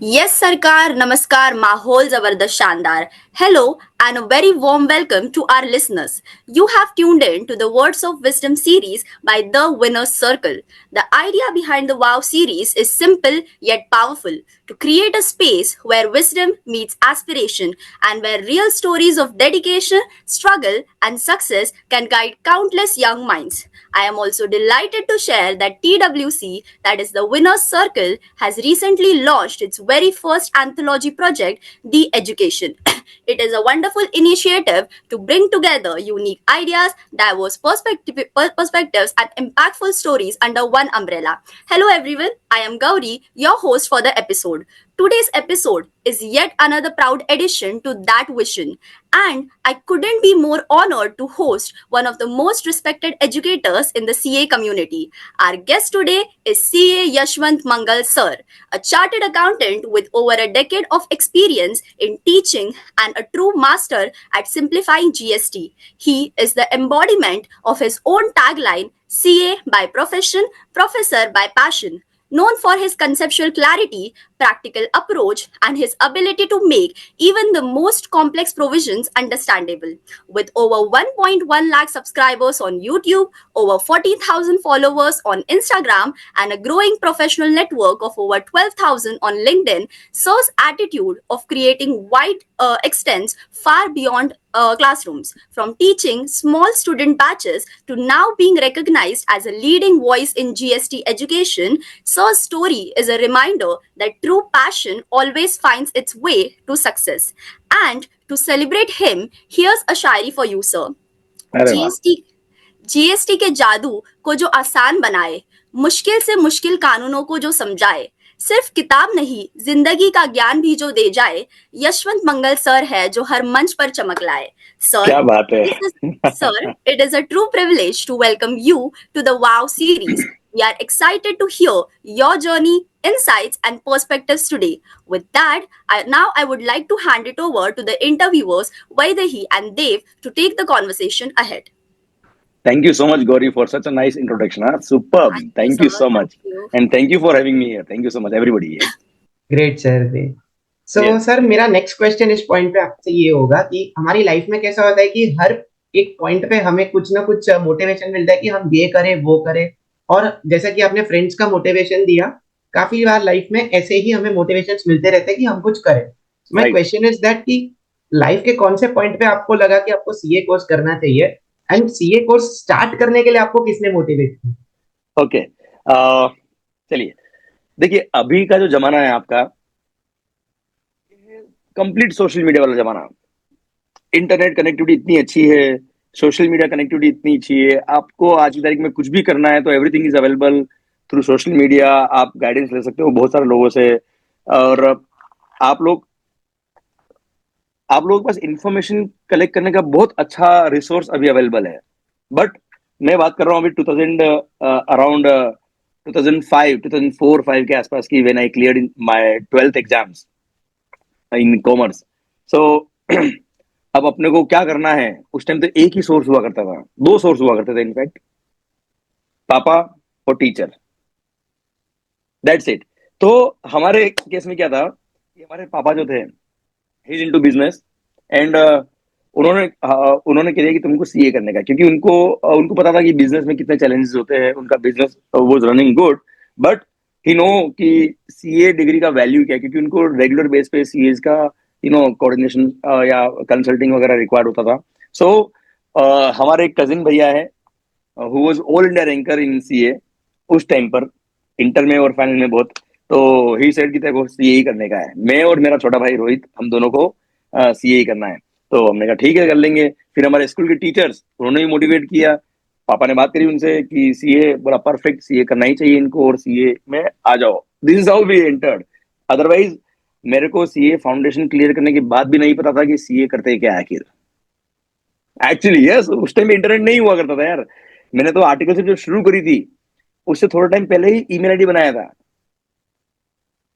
Yes, Sarkar, Namaskar, Mahol Zabardast Shandar. Hello and a very warm welcome to our listeners. You have tuned in to the Words of Wisdom series by The Winner's Circle. The idea behind the WOW series is simple yet powerful to create a space where wisdom meets aspiration and where real stories of dedication, struggle, and success can guide countless young minds. I am also delighted to share that TWC, that is the Winner's Circle, has recently launched its very first anthology project, The Education. It is a wonderful initiative to bring together unique ideas, diverse perspectives, and impactful stories under one umbrella. Hello, everyone. I am Gauri, your host for the episode. Today's episode is yet another proud addition to that vision, and I couldn't be more honored to host one of the most respected educators in the CA community. Our guest today is CA Yashwant Mangal Sir, a chartered accountant with over a decade of experience in teaching and a true master at simplifying GST. He is the embodiment of his own tagline, CA by profession, professor by passion. Known for his conceptual clarity, practical approach, and his ability to make even the most complex provisions understandable. With over 1.1 lakh subscribers on YouTube, over 40,000 followers on Instagram, and a growing professional network of over 12,000 on LinkedIn, Sir's attitude of creating wide extends far beyond classrooms. From teaching small student batches to now being recognized as a leading voice in GST education, Sir's story is a reminder that true passion always finds its way to success. And to celebrate him, here's a Shayari for you, sir. अरे वाह। GST GST के जादू को जो आसान बनाए, मुश्किल से मुश्किल कानूनों को जो समझाए, सिर्फ किताब नहीं जिंदगी का ज्ञान भी जो दे जाए, यशवंत मंगल सर है जो हर मंच पर चमक लाए. क्या Sir, बात है। this is Sir, it is a true privilege to welcome you to the WOW series. We are excited to hear your journey, insights, and perspectives today. With that, I would like to hand it over to the interviewers, Vaidehi and Dev, to take the conversation ahead. Thank you so much, Gauri, for such a nice introduction. Huh? Superb. Thank you, Thank sir. you so Thank much. you. And thank you for having me here. Thank you so much, everybody. Yes. Great sir they so Yes. Sir मेरा next question इस point पे आपसे ये होगा कि हमारी life में कैसा होता है कि हर एक पॉइंट पे हमें कुछ ना कुछ मोटिवेशन मिलता है कि हम ये करें वो करें और जैसा कि आपने फ्रेंड्स का मोटिवेशन दिया काफी बार लाइफ में ऐसे ही हमें मोटिवेशन मिलते रहते हैं कि हम कुछ करें my Right. Question is that कि लाइफ के कौन से पॉइंट पे आपको लगा कि आपको सीए कोर्स करना चाहिए एंड सीए कोर्स स्टार्ट करने के लिए आपको किसने मोटिवेट किया ओके। चलिए, देखिए अभी का जो जमाना है आपका, कंप्लीट सोशल मीडिया वाला जमाना। इंटरनेट कनेक्टिविटी इतनी अच्छी है, सोशल मीडिया कनेक्टिविटी इतनी अच्छी है, आपको आज की तारीख में कुछ भी करना है तो everything is available through social media. आप गाइडेंस ले सकते हो बहुत सारे लोगों से, और आप लोग के पास इंफॉर्मेशन कलेक्ट करने का बहुत अच्छा रिसोर्स अभी अवेलेबल है। बट मैं बात कर रहा हूँ अभी 2000 अराउंड 2005 2004-5 के आसपास की, when I cleared in my 12th exams in commerce. So अब अपने को क्या करना है, उस टाइम तो एक ही सोर्स हुआ करता था, दो सोर्स हुआ करते थे इनफैक्ट, पापा और टीचर, दैट्स इट। तो हमारे केस में क्या था कि हमारे पापा जो थे, he is into business, and उन्होंने कह दिया कि तुमको सीए करने का, क्योंकि उनको पता था कि बिजनेस में कितने चैलेंजेस होते हैं। उनका business was running good, but he know कि सीए डिग्री का वैल्यू क्या है, क्योंकि उनको रेगुलर बेस पे सीए का कोऑर्डिनेशन या कंसल्टिंग वगैरह रिक्वायर्ड होता था। सो हमारे एक कजिन भैया है who was all India ranker in CA उस टाइम पर, इंटर में और फाइनल में बहुत। तो ही सेड कि तेरे को सीए ही करने का है। मैं और मेरा छोटा भाई रोहित, हम दोनों को सीए ही करना है। तो हमने कहा ठीक है कर लेंगे। फिर हमारे स्कूल के टीचर्स, उन्होंने भी मोटिवेट किया। पापा ने बात करी उनसे कि सीए बड़ा परफेक्ट, सीए करना ही चाहिए इनको और सीए में आ जाओ। This is how we entered. Otherwise मेरे को सीए फाउंडेशन क्लियर करने के बाद भी नहीं पता था कि सीए करते क्या है आखिर। एक्चुअली यस, उस टाइम इंटरनेट नहीं हुआ करता था यार। मैंने तो आर्टिकल से जो शुरू करी थी उससे थोड़ा टाइम पहले ही ईमेल आईडी बनाया था।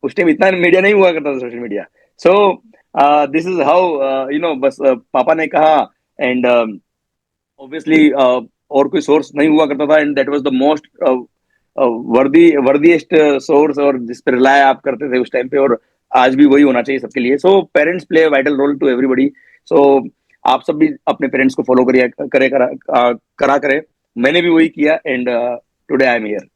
उस टाइम इतना मीडिया नहीं हुआ करता था, social media. So this is how बस पापा ने कहा, एंड ऑब्वियसली और कोई सोर्स नहीं हुआ करता था, and that was the most worthiest source, और जिस पे रिलाय आप करते थे उस टाइम पे। और आज भी वही होना चाहिए सबके लिए। So parents play vital role to everybody. So आप सब भी अपने पेरेंट्स को फॉलो करिए, करा करें। मैंने भी वही किया and today I am here.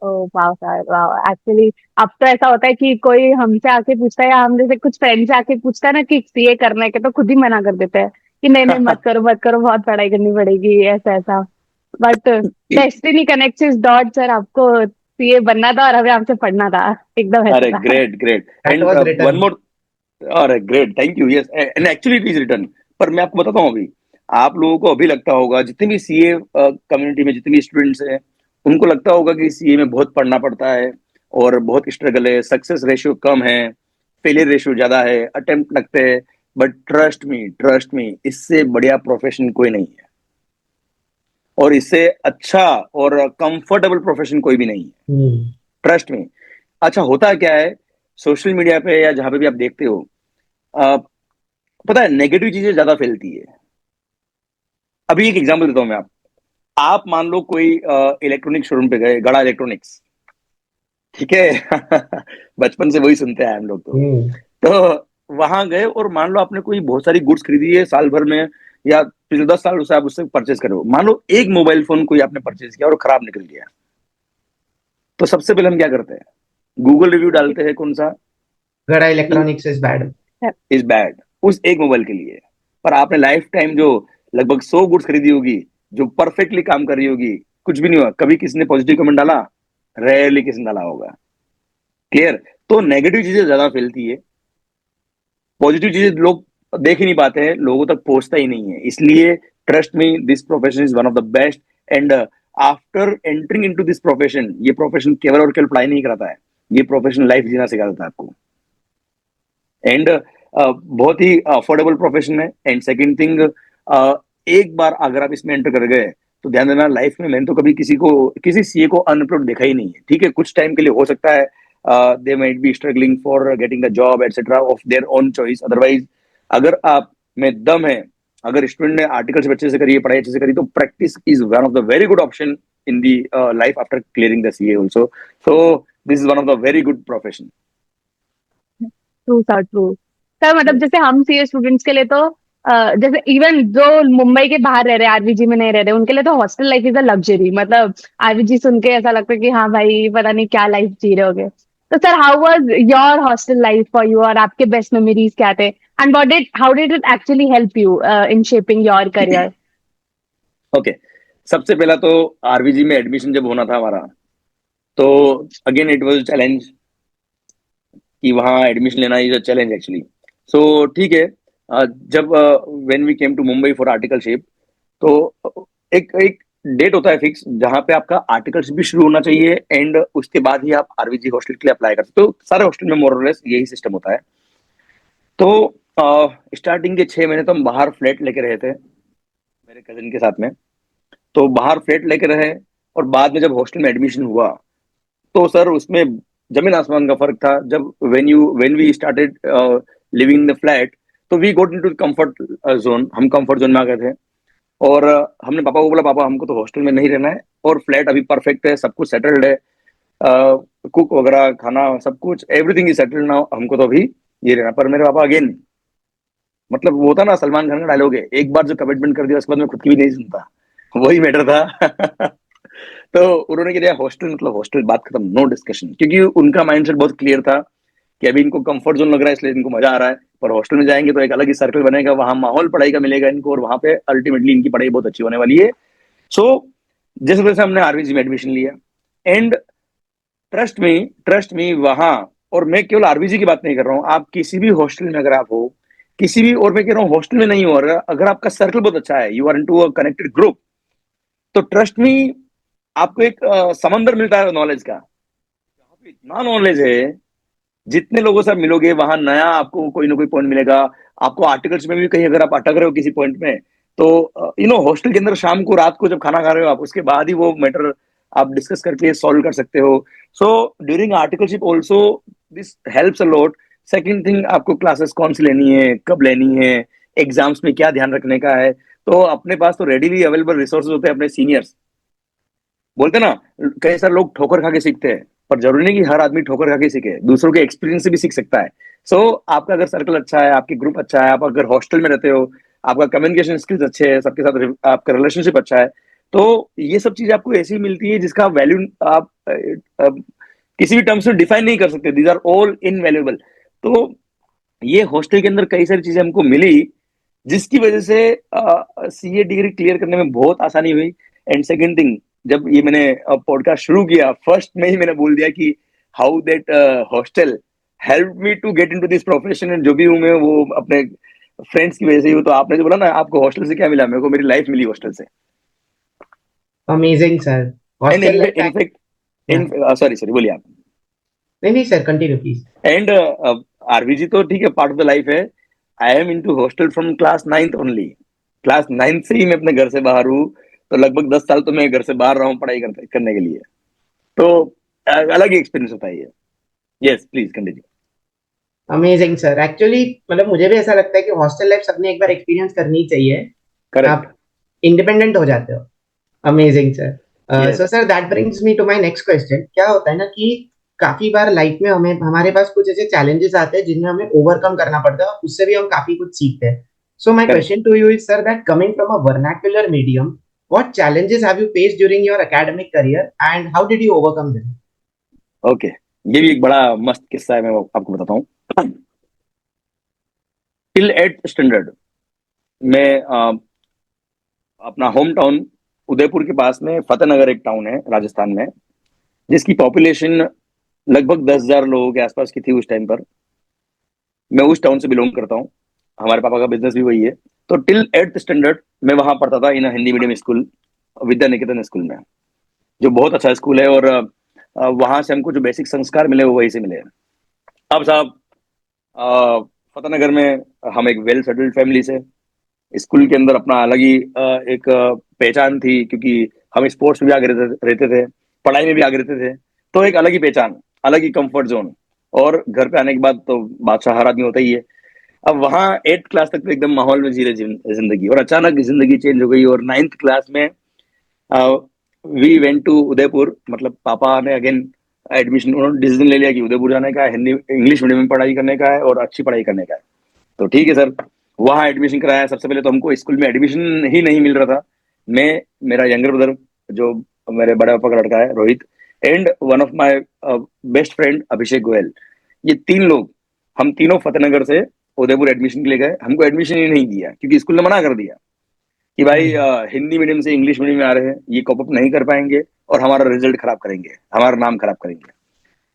Oh वाह सर वाह, एक्चुअली अब तो ऐसा होता है कि कोई हमसे आके पूछता है या हम जैसे कुछ फ्रेंड से आके पूछता है ना कि सीए करने के, तो खुद ही मना कर देते हैं कि नहीं नहीं मत करो बहुत पढ़ाई करनी पड़ेगी ऐसा ऐसा। But destiny connects is dot sir, आपको सीए बनना था और हमें आपसे पढ़ना था, एकदम ऐसा अरे था। Great great. That and was one written. मोर। अरे great, thank you. Yes, and actually it is return. पर मैं आपको बताता हूँ, अभी आप लोगों को अभी लगता होगा, जितने भी सीए कम्युनिटी में जितने भी स्टूडेंट्स हैं, उनको लगता होगा कि सीए में बहुत पढ़ना पड़ता है और बहुत स्ट्रगल है, सक्सेस रेशियो कम है, फेलियर रेशियो ज्यादा है, अटेम्प्ट लगते हैं। बट ट्रस्ट मी, इससे बढ़िया प्रोफेशन कोई नहीं है, और इससे अच्छा और कंफर्टेबल प्रोफेशन कोई भी नहीं है। Trust me. अच्छा, होता क्या है सोशल मीडिया पे या जहां पे भी आप देखते हो, अ, पता है नेगेटिव चीजें ज्यादा फैलती है। अभी एक एग्जांपल देता हूं मैं आप मान लो कोई इलेक्ट्रॉनिक शोरूम पे गए, गड़ा इलेक्ट्रॉनिक्स, ठीक है। बचपन से वही सुनते हैं हम लोग तो वहां गए और मान लो आपने कोई बहुत सारी गुड्स खरीदी है साल भर में, या पिछले 10 साल से आप उससे परचेस करे हो। मान लो एक मोबाइल फोन कोई आपने परचेस किया और खराब निकल गया, तो सबसे पहले हम क्या करते हैं? गूगल रिव्यू डालते हैं, कौन सा? Gada Electronics is bad. Is bad, उस एक मोबाइल के लिए। पर आपने लाइफ टाइम जो लगभग 100 गुड्स खरीदी होगी, जो परफेक्टली काम कर रही होगी, कुछ भी नहीं हुआ, कभी किसी ने पॉजिटिव कमेंट डाला? रेयरली किसी ने डाला होगा। क्लियर? तो नेगेटिव चीजें ज्यादा फैलती है, पॉजिटिव चीजें लोग देख ही नहीं पाते हैं, लोगों तक पहुंचता ही नहीं है। इसलिए trust me, this profession is one of the best. And after entering into this profession, ये प्रोफेशन केवल और केवल पढ़ाई नहीं कराता है, ये प्रोफेशन लाइफ जीना सिखा देता है आपको। एंड बहुत ही अफोर्डेबल प्रोफेशन है। एंड सेकंड थिंग, एक बार अगर आप इसमें एंटर कर गए, तो ध्यान देना, लाइफ में मैंने तो कभी किसी सीए को अनएम्प्लॉयड देखा ही नहीं है। ठीक है, कुछ टाइम के लिए हो सकता है they might be struggling for getting the job etcetera of their own choice. Otherwise अगर आप में दम है, अगर स्टूडेंट ने आर्टिकल्स अच्छे से करी है, पढ़ाई अच्छे से करी, तो practice is one of the very good option in the life after clearing the CA also. So this is one of the very good profession. True sir true sir, मतलब Yes. जैसे हम सीए स्टूडेंट्स के लिए तो जैसे even जो मुंबई के बाहर रह रहे हैं, आरवीजी में नहीं रह रहे, उनके लिए तो hostel life is a luxury. मतलब आरवीजी सुन के ऐसा लगता है कि हाँ भाई पता नहीं क्या लाइफ जी रहे होगे। तो sir how was your hostel life for you, और आपके बेस्ट मेमोरीज क्या थे, and how did it actually help you in shaping your career? Okay, सबसे पहला तो आरवीजी में एडमिशन जब होना था हमारा, तो अगेन इट वाज चैलेंज कि वहाँ एडमिशन लेना is a challenge actually. So ठीक है, जब when we came to Mumbai for articleship, तो एक एक डेट होता है फिक्स जहाँ पे आपका आर्टिकलशिप भी शुरू होना चाहिए, एंड उसके बाद ही आप आरवीजी हॉस्टल के लिए अप्लाई कर सकते हो। तो सारे हॉस्टल में मोरलेस यही सिस्टम होता है। तो स्टार्टिंग के 6 महीने तो हम बाहर फ्लैट लेके रहे थे मेरे कजिन के साथ में। तो बाहर फ्लैट लेके रहे, और बाद में जब हॉस्टल में एडमिशन हुआ, तो सर उसमें जमीन आसमान का फर्क था। जब when we started living in the flat, तो we got into comfort zone, हम कंफर्ट जोन में आ गए थे। और हमने पापा को बोला, पापा हमको तो हॉस्टल में नहीं रहना है, और फ्लैट अभी परफेक्ट है, सब कुछ सेटल्ड है, कुक वगैरह खाना सब कुछ एवरीथिंग इज सेटल्ड नाउ, हमको तो अभी ये रहना। पर मेरे पापा अगेन, मतलब वो था ना सलमान खान का डायलॉग है, एक बार जो कमिटमेंट कर दिया उसके बाद मैं खुद की भी नहीं सुनता, वही मैटर था। तो उन्होंने कह दिया हॉस्टल मतलब हॉस्टल, बात खत्म, नो डिस्कशन। क्योंकि उनका माइंडसेट बहुत क्लियर था कि अभी इनको कंफर्ट जोन लग रहा है इसलिए इनको मजा आ रहा है, पर हॉस्टल में जाएंगे तो एक अलग ही सर्कल बनेगा, वहां माहौल पढ़ाई का मिलेगा इनको, और वहां पे अल्टीमेटली इनकी पढ़ाई बहुत अच्छी होने वाली है। सो जिस वजह से हमने आरवीजी में एडमिशन लिया, एंड ट्रस्ट मी वहां, और मैं केवल आरवीजी की बात नहीं कर रहा हूँ, आप किसी भी हॉस्टल में अगर आप हो, किसी भी, और मैं कह रहा हूँ हॉस्टल में नहीं हो, अगर आपका सर्कल बहुत अच्छा है, you are into a connected group, तो ट्रस्ट मी आपको एक समंदर मिलता है नॉलेज का। यहाँ पे इतना नॉलेज है, जितने लोगों से आप मिलोगे वहां नया आपको कोई ना कोई पॉइंट मिलेगा। आपको आर्टिकल्स में भी कहीं अगर आप अटक रहे हो किसी पॉइंट में, तो हॉस्टल के अंदर शाम को रात को जब खाना खा रहे हो आप, उसके बाद ही वो मैटर आप डिस्कस करके सॉल्व कर सकते हो। So during articleship also this helps a lot. Second thing, आपको क्लासेस कौन सी लेनी है, कब लेनी है, एग्जाम्स में क्या ध्यान रखने का है, तो अपने पास तो रेडीली अवेलेबल रिसोर्सेज होते हैं। अपने सीनियर्स बोलते हैं ना, कई सारे लोग ठोकर खा के सीखते हैं, पर जरूरी नहीं कि हर आदमी ठोकर खा के सीखे, दूसरों के एक्सपीरियंस से भी सीख सकता है। सो आपका अगर सर्कल अच्छा है, आपकी ग्रुप अच्छा है, आप अगर हॉस्टल में रहते हो, आपका कम्युनिकेशन स्किल्स अच्छे हैं, सबके साथ आपका रिलेशनशिप अच्छा है, तो ये सब चीजें आपको ऐसी मिलती है जिसका वैल्यू आप किसी भी टर्म्स में डिफाइन नहीं कर सकते। These are all invaluable. तो ये हॉस्टल के अंदर कई सारी चीजें हमको मिली जिसकी वजह से सीए डिग्री क्लियर करने में बहुत आसानी हुई। एंड सेकेंड थिंग, जब ये मैंने पॉडकास्ट शुरू किया, फर्स्ट में ही मैंने बोल दिया कि how that hostel help me to get into this profession. And जो भी हूँ मैं वो अपने फ्रेंड्स की वजह से ही हूँ। तो आपने जो बोला ना आपको हॉस्टल से क्या मिला, मेरे को मेरी लाइफ मिली हॉस्टल से। Amazing sir. And hostel life in fact हाँ, सॉरी सॉरी, बोलिए आप। नहीं sir, continue please. And RBG तो ठीक है, पार्ट ऑफ द लाइफ है। I am into hostel from class 9th only. Class 9th से ही मैं अपने घर से बाहर हूँ। तो लगभग 10 साल तो मैं घर से बाहर रहा हूँ पढ़ाई करने के लिए। तो अलग ही एक्सपीरियंस होता है ये। Yes please continue. Amazing sir. Actually मतलब मुझे भी ऐसा लगता है कि हॉस्टल लाइफ सबने एक बार एक्सपीरियंस करनी चाहिए। करेक्ट। आप इंडिपेंडेंट हो जाते हो। Amazing sir. Yes. So sir, that brings me to my next question. क्या होता है ना कि काफी बार लाइफ में हमें हमारे पास कुछ ऐसे चैलेंजेस आते हैं जिनमें हमें ओवरकम करना पड़ता है और उससे भी हम काफी कुछ सीखते हैं। So my correct. Question to you is sir that coming from a vernacular medium, what challenges have you faced during your academic career and how did you overcome them? Okay, ये भी एक बड़ा मस्त किस्सा है, मैं वो आपको बताता हूँ। टिल 8th स्टैंडर्ड में अपना होम टाउन उदयपुर के पास में फतेहनगर एक टाउन है राजस्थान में, जिसकी पॉपुलेशन लगभग 10,000 लोगों के आसपास की थी उस टाइम पर। मैं उस टाउन से बिलोंग करता हूँ, हमारे पापा का बिजनेस भी वही है। तो टिल 8th स्टैंडर्ड मैं वहां पढ़ता था इन Hindi medium school, Vidya Niketan school में, जो बहुत अच्छा स्कूल है। और वहां से हमको जो बेसिक संस्कार मिले वो वहीं से मिले। अब साहब, फतेहनगर में हम एक वेल सेटल्ड फैमिली से, स्कूल के अंदर अपना अलग ही एक पहचान थी, क्योंकि हम स्पोर्ट्स में भी आगे रहते थे, पढ़ाई में भी आगे रहते थे। तो एक अलग ही पहचान, अलग ही कंफर्ट जोन। और घर पे आने के बाद तो बादशाह हर आदमी होता ही है। अब वहाँ 8th क्लास तक तो एकदम माहौल में जी रहे जिंदगी, और अचानक जिंदगी चेंज हो गई। और 9th क्लास में वी वेंट टू उदयपुर। मतलब पापा ने अगेन एडमिशन, उन्होंने डिसीजन ले लिया कि उदयपुर जाने का है, हिंदी इंग्लिश मीडियम में पढ़ाई करने का है और अच्छी पढ़ाई करने का है। तो ठीक है सर, वहाँ एडमिशन कराया। सबसे पहले तो हमको स्कूल में एडमिशन ही नहीं मिल रहा था। मैं, मेरा यंगर ब्रदर जो मेरे बड़े पापा का लड़का है Rohit, and one of my best friend Abhishek Goyal, ये 3 लोग, हम तीनों फतेहनगर से उदयपुर एडमिशन के लिए गए। हमको एडमिशन ही नहीं दिया क्योंकि स्कूल ने मना कर दिया कि भाई हिंदी मीडियम से इंग्लिश मीडियम में आ रहे हैं, ये कॉप अप नहीं कर पाएंगे और हमारा रिजल्ट खराब करेंगे, हमारा नाम खराब करेंगे।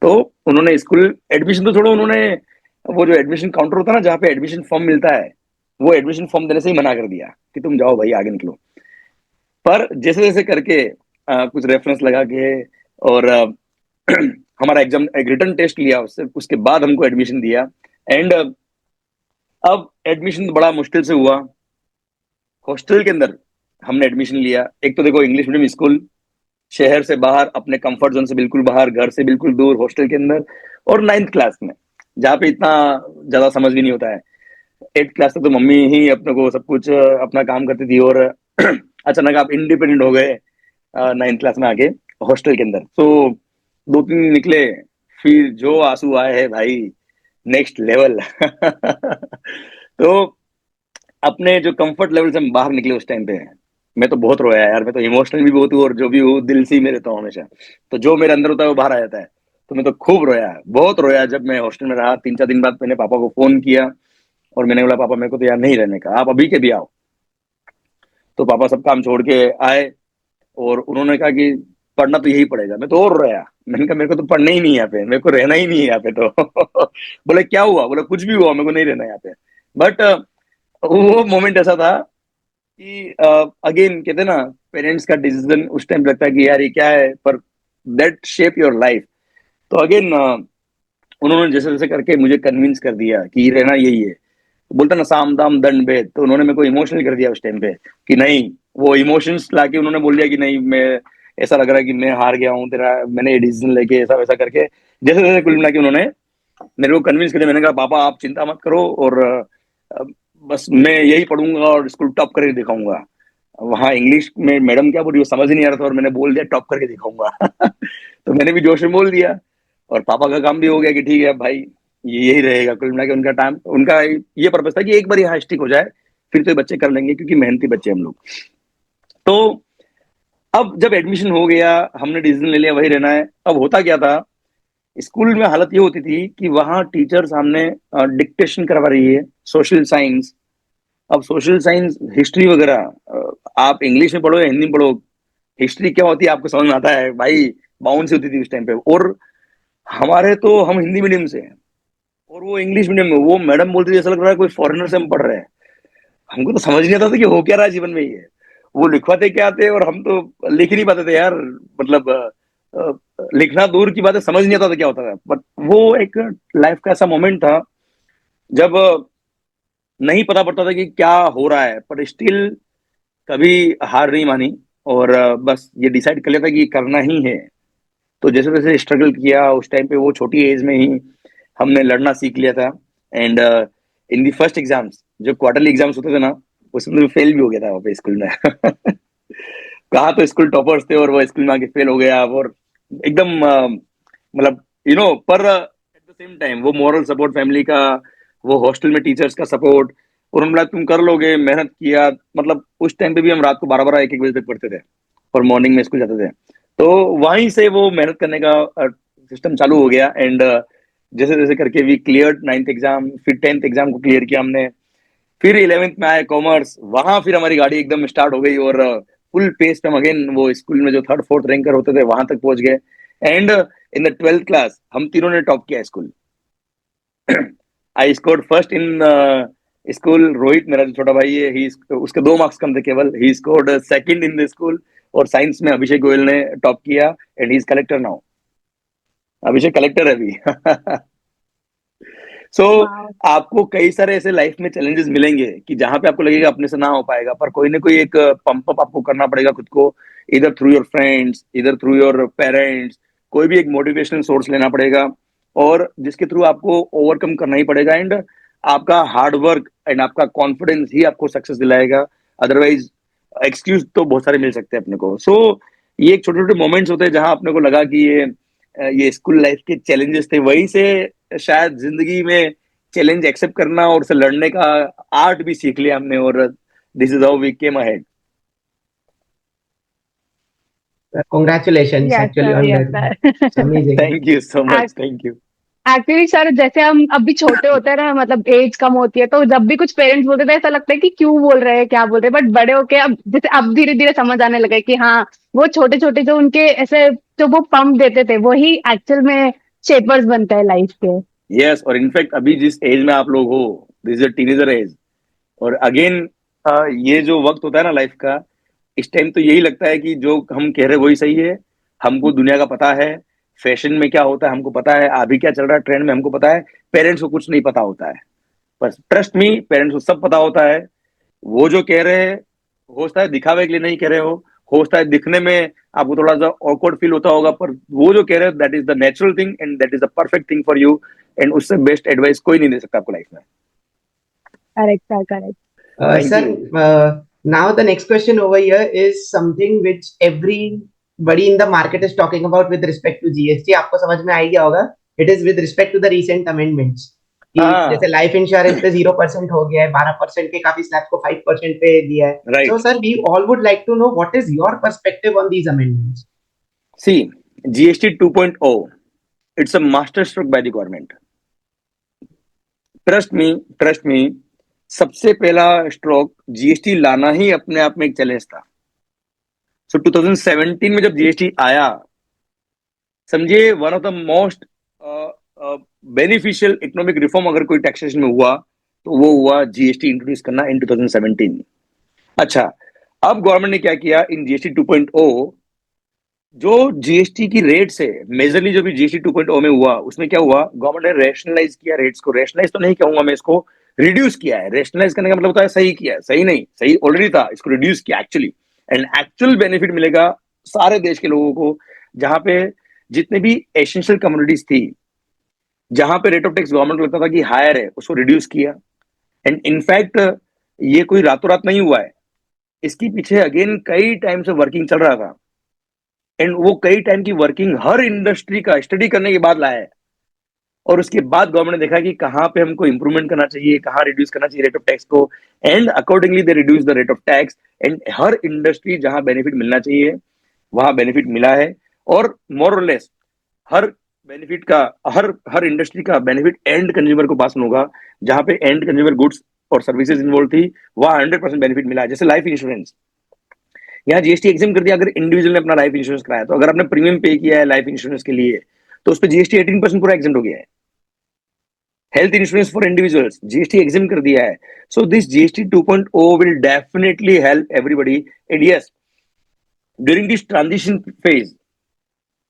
तो उन्होंने स्कूल एडमिशन तो छोड़ो, उन्होंने वो जो एडमिशन काउंटर होता है ना जहाँ पे एडमिशन फॉर्म मिलता है, वो एडमिशन फॉर्म देने से ही मना कर दिया कि तुम जाओ भाई आगे निकलो। पर जैसे जैसे करके कुछ रेफरेंस लगा के और हमारा एग्जाम एक रिटर्न टेस्ट लिया, उससे उसके बाद हमको एडमिशन दिया। एंड अब एडमिशन बड़ा मुश्किल से हुआ। हॉस्टल के अंदर हमने एडमिशन लिया। एक तो देखो इंग्लिश मीडियम स्कूल, शहर से बाहर, अपने कंफर्ट जोन से बिल्कुल बाहर, घर से बिल्कुल दूर, हॉस्टल के अंदर, और 9th क्लास में जहाँ पे इतना ज्यादा समझ भी नहीं होता है। 8th क्लास तक तो मम्मी ही अपने को सब कुछ अपना काम करती थी, और अचानक आप इंडिपेंडेंट हो गए 9th क्लास में आके हॉस्टल के अंदर। तो 2-3 निकले, फिर जो आंसू आए हैं भाई, नेक्स्ट लेवल। तो अपने जो कंफर्ट लेवल से हम बाहर निकले उस टाइम पे, मैं तो बहुत रोया यार। मैं तो इमोशनल भी बहुत हूँ, और जो भी हूँ दिल से ही मैं रहता हूँ हमेशा। तो जो मेरे अंदर होता है वो बाहर आ जाता है। तो मैं तो खूब रोया, बहुत रोया। जब मैं हॉस्टल में रहा 3-4 दिन बाद मैंने पापा को फोन किया और मैंने बोला पापा मेरे को तो यार नहीं रहने का, आप अभी के भी आओ। तो पापा सब काम छोड़ के आए और उन्होंने कहा कि पढ़ना तो यही पड़ेगा। मैं तो और रोया, मैंने कहा मेरे को तो पढ़ना ही नहीं है यहाँ पे, मेरे को रहना ही नहीं है यहाँ पे। तो बोले क्या हुआ, बोले कुछ भी हुआ, मेरे को नहीं रहना यहाँ पे। बट वो मोमेंट ऐसा था कि अगेन कहते हैं ना, पेरेंट्स का डिसीजन उस टाइम लगता है कि यार ये क्या है, पर दैट शेप योर लाइफ। तो अगेन उन्होंने जैसे जैसे करके मुझे कन्विंस कर दिया कि ये रहना यही है। बोलता ना साम दाम दंड भेद, तो उन्होंने मेरे को इमोशनल कर दिया उस टाइम पे कि नहीं, वो इमोशंस लाके उन्होंने बोल दिया कि नहीं, मैं ऐसा लग रहा है कि मैं हार गया हूँ तेरा, मैंने ये डिसीजन लेके ऐसा वैसा करके जैसे जैसे कुल मिला के उन्होंने मेरे को कन्विंस कर दिया। मैंने कहा पापा आप चिंता मत करो, और बस मैं यही पढ़ूंगा और स्कूल टॉप करके दिखाऊंगा। वहाँ इंग्लिश में मैडम क्या बोल रही वो समझ ही नहीं आ रहा था, और मैंने बोल दिया टॉप करके दिखाऊंगा। तो मैंने भी जोश में बोल दिया। और पापा का काम भी हो गया कि ठीक है भाई, ये यही रहेगा। कुल मिला के उनका टाइम, उनका ये पर्पस था कि एक बार यहाँ स्टिक हो जाए, फिर तो ये बच्चे कर लेंगे, क्योंकि मेहनती बच्चे हम लोग। तो अब जब एडमिशन हो गया, हमने डिसीजन ले लिया वही रहना है। अब होता क्या था, स्कूल में हालत ये होती थी कि वहाँ टीचर सामने डिक्टेशन करवा रही है, सोशल साइंस। अब सोशल साइंस, हिस्ट्री वगैरह, आप इंग्लिश में पढ़ो या हिंदी में पढ़ो, हिस्ट्री क्या होती है आपको समझ में आता है भाई, बाउंड से होती थी उस टाइम पे। और हमारे तो, हम हिंदी मीडियम से हैं और वो इंग्लिश मीडियम में, वो मैडम बोलती थी ऐसा लग रहा है कोई फॉरेनर से हम पढ़ रहे हैं। हमको तो समझ नहीं आता था कि हो क्या रहा है जीवन में ये। वो लिखवाते क्या थे और हम तो लिख ही नहीं पाते थे यार। मतलब लिखना दूर की बात है, समझ नहीं आता था क्या होता था। बट वो एक लाइफ का ऐसा मोमेंट था जब नहीं पता पड़ता था कि क्या हो रहा है, पर स्टिल कभी हार नहीं मानी। और बस ये डिसाइड कर लिया था कि करना ही है। तो जैसे जैसे स्ट्रगल किया उस टाइम पे, वो छोटी एज में ही हमने लड़ना सीख लिया था। And in the first exams, जो क्वार्टरली एग्जाम्स होते थे ना, उसमें तो फेल भी हो गया था वहाँ पे स्कूल में। कहा तो स्कूल टॉपर्स थे और वो स्कूल में आके फेल हो गया। और एकदम मतलब पर एट द सेम टाइम वो मॉरल सपोर्ट फैमिली का, वो हॉस्टल में टीचर्स का सपोर्ट, और उन्होंने बोला तुम कर लोगे, मेहनत किया। मतलब उस टाइम पे भी हम रात को 12-12 1-1 बजे तक पढ़ते थे और मॉर्निंग में स्कूल जाते थे। तो वहीं से वो मेहनत करने का सिस्टम चालू हो गया। एंड जैसे जैसे करके वी क्लियर 9th एग्जाम, फिर 10th एग्जाम को क्लियर किया हमने। फिर 11th में आए कॉमर्स, वहां फिर हमारी गाड़ी एकदम स्टार्ट हो गई और फुल पेस पे हम अगेन वो स्कूल में जो 3rd 4th रैंकर होते थे वहां तक पहुंच गए। And in the 12th class हम तीनों ने टॉप किया school. I scored first in school. Rohit मेरा जो छोटा भाई है, उसके 2 मार्क्स कम थे केवल, he scored second in the school. और साइंस में अभिषेक गोयल ने टॉप किया and he is collector now. Abhishek collector है अभी। So wow. आपको कई सारे ऐसे लाइफ में चैलेंजेस मिलेंगे कि जहां पे आपको लगेगा अपने से ना हो पाएगा, पर कोई ना कोई एक पंप अप आपको करना पड़ेगा खुद को, इधर थ्रू योर फ्रेंड्स, इधर थ्रू योर पेरेंट्स। कोई भी एक मोटिवेशनल सोर्स लेना पड़ेगा और जिसके थ्रू आपको ओवरकम करना ही पड़ेगा। एंड आपका हार्ड वर्क एंड आपका कॉन्फिडेंस ही आपको सक्सेस दिलाएगा। अदरवाइज एक्सक्यूज तो बहुत सारे मिल सकते हैं अपने को। सो ये एक छोटे छोटे मोमेंट्स होते हैं जहां अपने को लगा कि ये स्कूल लाइफ के चैलेंजेस थे, वहीं से शायद जिंदगी में चैलेंज एक्सेप्ट करना और उसे लड़ने का आर्ट भी सीख लिया हमने। और this is how we came ahead. Congratulations yes actually sir, on yes that. It's sir. amazing. Thank you so much, thank you. Actually sir, जैसे हम अभी छोटे होते हैं ना, मतलब एज कम होती है, तो जब भी कुछ पेरेंट्स बोलते थे ऐसा लगता है कि क्यों बोल रहे हैं, क्या बोल रहे हैं। बट बड़े होके अब जैसे अब धीरे धीरे समझ आने लगा है कि हाँ, वो छोटे छोटे जो उनके ऐसे जो वो पंप देते थे वही एक्चुअल में शेपर्स बनता है लाइफ के। यस, और इनफैक्ट अभी जिस एज में आप लोग हो, दिस इज टीनेजर एज। और अगेन ये जो वक्त होता है ना लाइफ का, इस टाइम तो यही लगता है कि जो हम कह रहे हैं वही सही है। हमको दुनिया का पता है, फैशन में क्या होता है हमको पता है, अभी क्या चल रहा है ट्रेंड में हमको पता है। पेरेंट्स को कुछ नहीं पता होता है। बस ट्रस्ट मी, पेरेंट्स को सब पता होता है। वो जो कह रहे हैं, हो सकता है दिखावे के लिए नहीं कह रहे हो सकता है दिखने में आपको थोड़ा सा ऑकवर्ड फील होता होगा, पर वो जो कह रहे हैं that is the natural thing and that is the perfect thing for you. And उससे बेस्ट एडवाइस कोई नहीं दे सकता आपको लाइफ में। Correct sir, correct. Thank Sir, you. now the next question over here is something which everybody in the market is talking about with respect to GST. आपको समझ में आ ही गया होगा. It is with respect to the recent amendments. कि जैसे हाँ, life insurance पे 0% हो गया है, 12% के काफी स्लैब्स को 5% पे दिया है. So right. sir, we all would like to know what is your perspective on these amendments. See, GST 2.0, it's a master stroke by the government. Trust me, सबसे पहला स्ट्रोक जीएसटी लाना ही अपने आप में एक चैलेंज था। सो 2017 में जब जीएसटी आया, समझिए one of the most beneficial economic reform अगर कोई टैक्सेशन में हुआ तो वो हुआ जीएसटी इंट्रोड्यूस करना इन 2017। अच्छा, अब गवर्नमेंट ने क्या किया इन जीएसटी 2.0, जो जीएसटी की रेट्स है, मेजरली जो भी जीएसटी 2.0 में हुआ, उसमें क्या हुआ, गवर्नमेंट ने रैशनलाइज किया रेट्स को। रैशनलाइज तो नहीं कहूंगा मैं इसको, रिड्यूस किया है। रैशनलाइज करने का मतलब होता है सही किया है, सही नहीं, सही ऑलरेडी था, इसको रिड्यूस किया एक्चुअली। एंड एक्चुअल बेनिफिट मिलेगा सारे देश के लोगों को, जहां पे जितने भी एसेंशियल कम्युनिटीज थी, जहां पे रेट ऑफ टैक्स गवर्नमेंट को लगता था कि हायर है, उसको रिड्यूस किया। एंड इनफैक्ट ये कोई रातों रात नहीं हुआ है, इसके पीछे अगेन कई टाइम से वर्किंग चल रहा था। एंड वो कई टाइम की वर्किंग हर इंडस्ट्री का स्टडी करने के बाद लाया है, और उसके बाद गवर्नमेंट ने देखा कि कहाँ पे हमको इंप्रूवमेंट करना चाहिए, कहाँ रिड्यूस करना चाहिए रेट ऑफ टैक्स को, and accordingly they reduce the rate of tax, and her industry जहां बेनिफिट मिलना चाहिए वहां बेनिफिट मिला है, और मोर और लेस हर बेनिफिट का, हर हर इंडस्ट्री का बेनिफिट एंड कंज्यूमर को पास होगा। जहां पे एंड कंज्यूमर गुड्स और सर्विसेज इन्वॉल्व थी वहां 100% बेनिफिट मिला है। जैसे लाइफ इंश्योरेंस, यहाँ जीएसटी एग्जाम कर दिया अगर इंडिविजुअल ने अपना लाइफ इंश्योरेंस कराया, तो अगर आपने प्रीमियम पे किया है लाइफ इंश्योरेंस के लिए तो उस पर जीएसटी 18% पूरा एग्जाम हो गया है। Health insurance for individuals GST exam कर दिया है। So this GST 2.0 will definitely help everybody, and yes during this transition phase,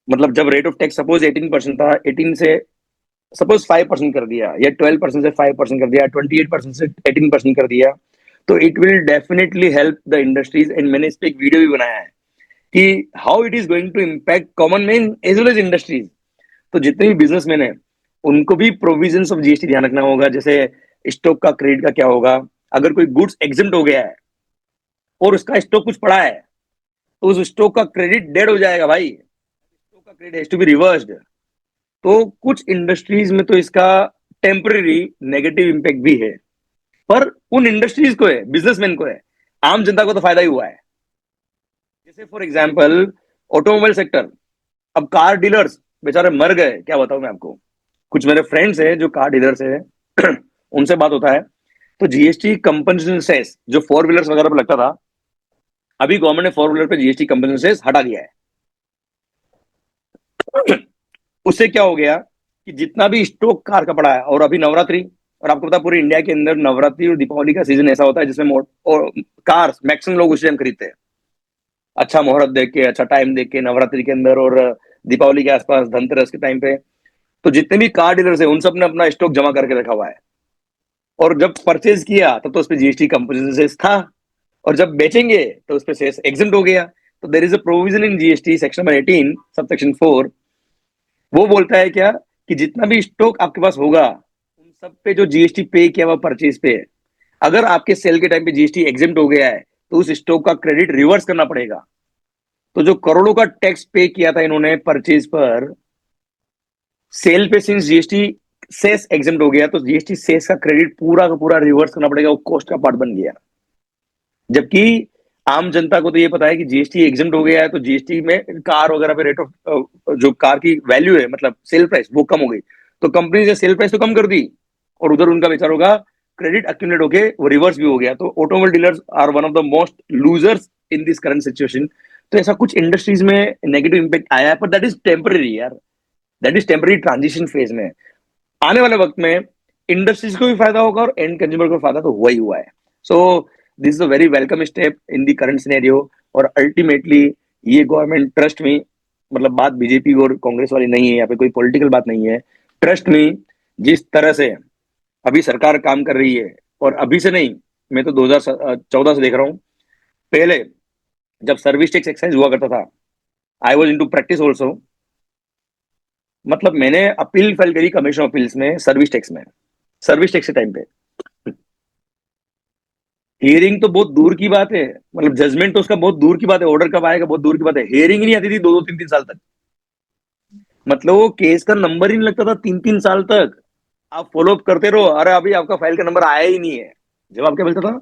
मतलब जब रेट ऑफ टैक्स सपोज 18% था, 18 से सपोज 5% कर दिया, या 12% से 5% कर दिया, 28% से 18% कर दिया, तो it will definitely help the industries. And मैंने इस पे एक वीडियो भी बनाया है कि how it is going to impact common man as well as industries. तो जितने भी बिजनेसमैन है उनको भी प्रोविजंस ऑफ जीएसटी ध्यान रखना होगा। जैसे स्टॉक का क्रेडिट का क्या होगा, अगर कोई गुड्स एग्जिम्ट हो गया है और उसका स्टॉक कुछ पड़ा है तो उस स्टॉक का क्रेडिट डेड हो जाएगा भाई, स्टॉक का credit has to be reversed. तो कुछ इंडस्ट्रीज में तो इसका टेम्पररी नेगेटिव इम्पैक्ट भी है, पर उन इंडस्ट्रीज को है, बिजनेसमैन को है, आम जनता को तो फायदा ही हुआ है। जैसे फॉर एग्जाम्पल ऑटोमोबाइल सेक्टर, अब कार डीलर्स बेचारे मर गए, क्या बताऊं मैं आपको। कुछ मेरे फ्रेंड्स हैं जो कार डीलर्स है उनसे बात होता है, तो जीएसटी कंपनसेशन सेस जो फोर व्हीलर्स वगैरह पे लगता था, अभी गवर्नमेंट ने फोर व्हीलर पे जीएसटी कंपनसेशन सेस हटा दिया है। उससे क्या हो गया कि जितना भी स्टॉक कार का पड़ा है, और अभी नवरात्रि, और आपको पता है पूरे इंडिया के अंदर नवरात्रि और दीपावली का सीजन ऐसा होता है जिसमें कार्स मैक्सिमम लोग उस टाइम खरीदते हैं, अच्छा मुहूर्त देख के, अच्छा टाइम देख के, नवरात्रि के अंदर और दीपावली के आसपास, धनतेरस के टाइम पे। तो जितने भी कार डीलर्स हैं उन सब ने अपना स्टॉक जमा करके रखा हुआ है, और जब परचेज किया तब तो उस पर जीएसटी कंपोजिशन सेस था, और जब बेचेंगे तो उस पर सेस एग्जिम्ट हो गया। तो there is a provision in GST section number 18 sub section 4, वो बोलता है क्या कि जितना भी स्टॉक आपके पास होगा उन सब पे जो जीएसटी पे किया हुआ परचेज पे है, अगर आपके सेल के टाइम पे जीएसटी एग्जिम्ट हो गया है तो उस स्टॉक का क्रेडिट रिवर्स करना पड़ेगा। तो जो करोड़ों का टैक्स पे किया था इन्होंने परचेज पर, सेल पे सिंस जीएसटी सेस एग्जिम्ट हो गया तो जीएसटी सेस का क्रेडिट पूरा का पूरा रिवर्स करना पड़ेगा, वो कॉस्ट का पार्ट बन गया। जबकि आम जनता को तो ये पता है कि जीएसटी एग्जिम्ट हो गया है तो जीएसटी में कार वगैरह पे रेट ऑफ जो कार की वैल्यू है, मतलब सेल प्राइस, वो कम हो गई, तो कंपनी ने सेल प्राइस तो कम कर दी, और उधर उनका बेचार होगा क्रेडिट अक्यूमुलेट होके वो रिवर्स भी हो गया। तो automobile dealers are one of the most losers in this current situation. तो ऐसा कुछ इंडस्ट्रीज में नेगेटिव इंपैक्ट आया है, पर दैट इज टेम्पररी यार, that is temporary transition phase में। आने वाले वक्त में इंडस्ट्रीज को भी फायदा होगा और एंड कंज्यूमर को फायदा तो हुआ ही हुआ है। So this is a very welcome step in the current scenario, और अल्टीमेटली ये गवर्नमेंट, ट्रस्ट में, मतलब बात बीजेपी और कांग्रेस वाली नहीं है, यहाँ पे कोई पॉलिटिकल बात नहीं है, ट्रस्ट में, जिस तरह से अभी सरकार काम कर रही है, और अभी से नहीं, मैं तो 2014 से देख रहा हूँ। पहले जब सर्विस टैक्स एक्साइज हुआ करता था, I was in to practice also, मतलब मैंने अपील फाइल करी कमीशन अपील्स में, सर्विस टैक्स में, सर्विस टैक्स के टाइम पे हियरिंग तो बहुत दूर की बात है, मतलब जजमेंट तो उसका बहुत दूर की बात है, ऑर्डर कब आएगा बहुत दूर की बात है, हियरिंग नहीं आती थी 2-2 3-3 साल तक, मतलब वो केस का नंबर ही नहीं लगता था 3-3 साल तक। आप फॉलो अप करते रहो, अरे अभी आपका फाइल का नंबर आया ही नहीं है, जवाब क्या मिलता था,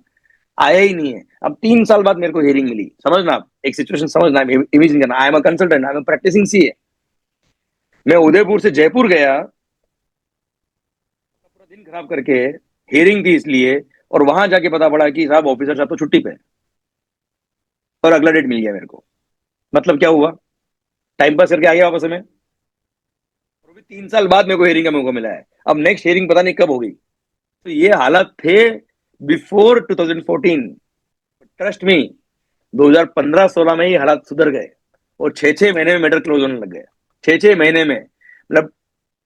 आया ही नहीं है। अब 3 साल बाद मेरे को हियरिंग मिली, समझना आप एक सिचुएशन, समझना, इमेजिन करना, I am a consultant, I am practising CA, मैं उदयपुर से जयपुर गया, पूरा दिन खराब करके हियरिंग थी इसलिए, और वहां जाके पता पड़ा कि साहब ऑफिसर साहब तो छुट्टी पे, और अगला डेट मिल गया मेरे को। मतलब क्या हुआ, टाइम पास करके आ गया वापस में, और अभी 3 साल बाद मेरे को हियरिंग का मौका मिला है, अब नेक्स्ट हियरिंग पता नहीं कब होगी। तो ये हालात थे बिफोर 2014, ट्रस्ट मी 2015-16 में ही हालात सुधर गए, और 6-6 महीने में मैटर क्लोज होने लग गए, 6-6 महीने में। मतलब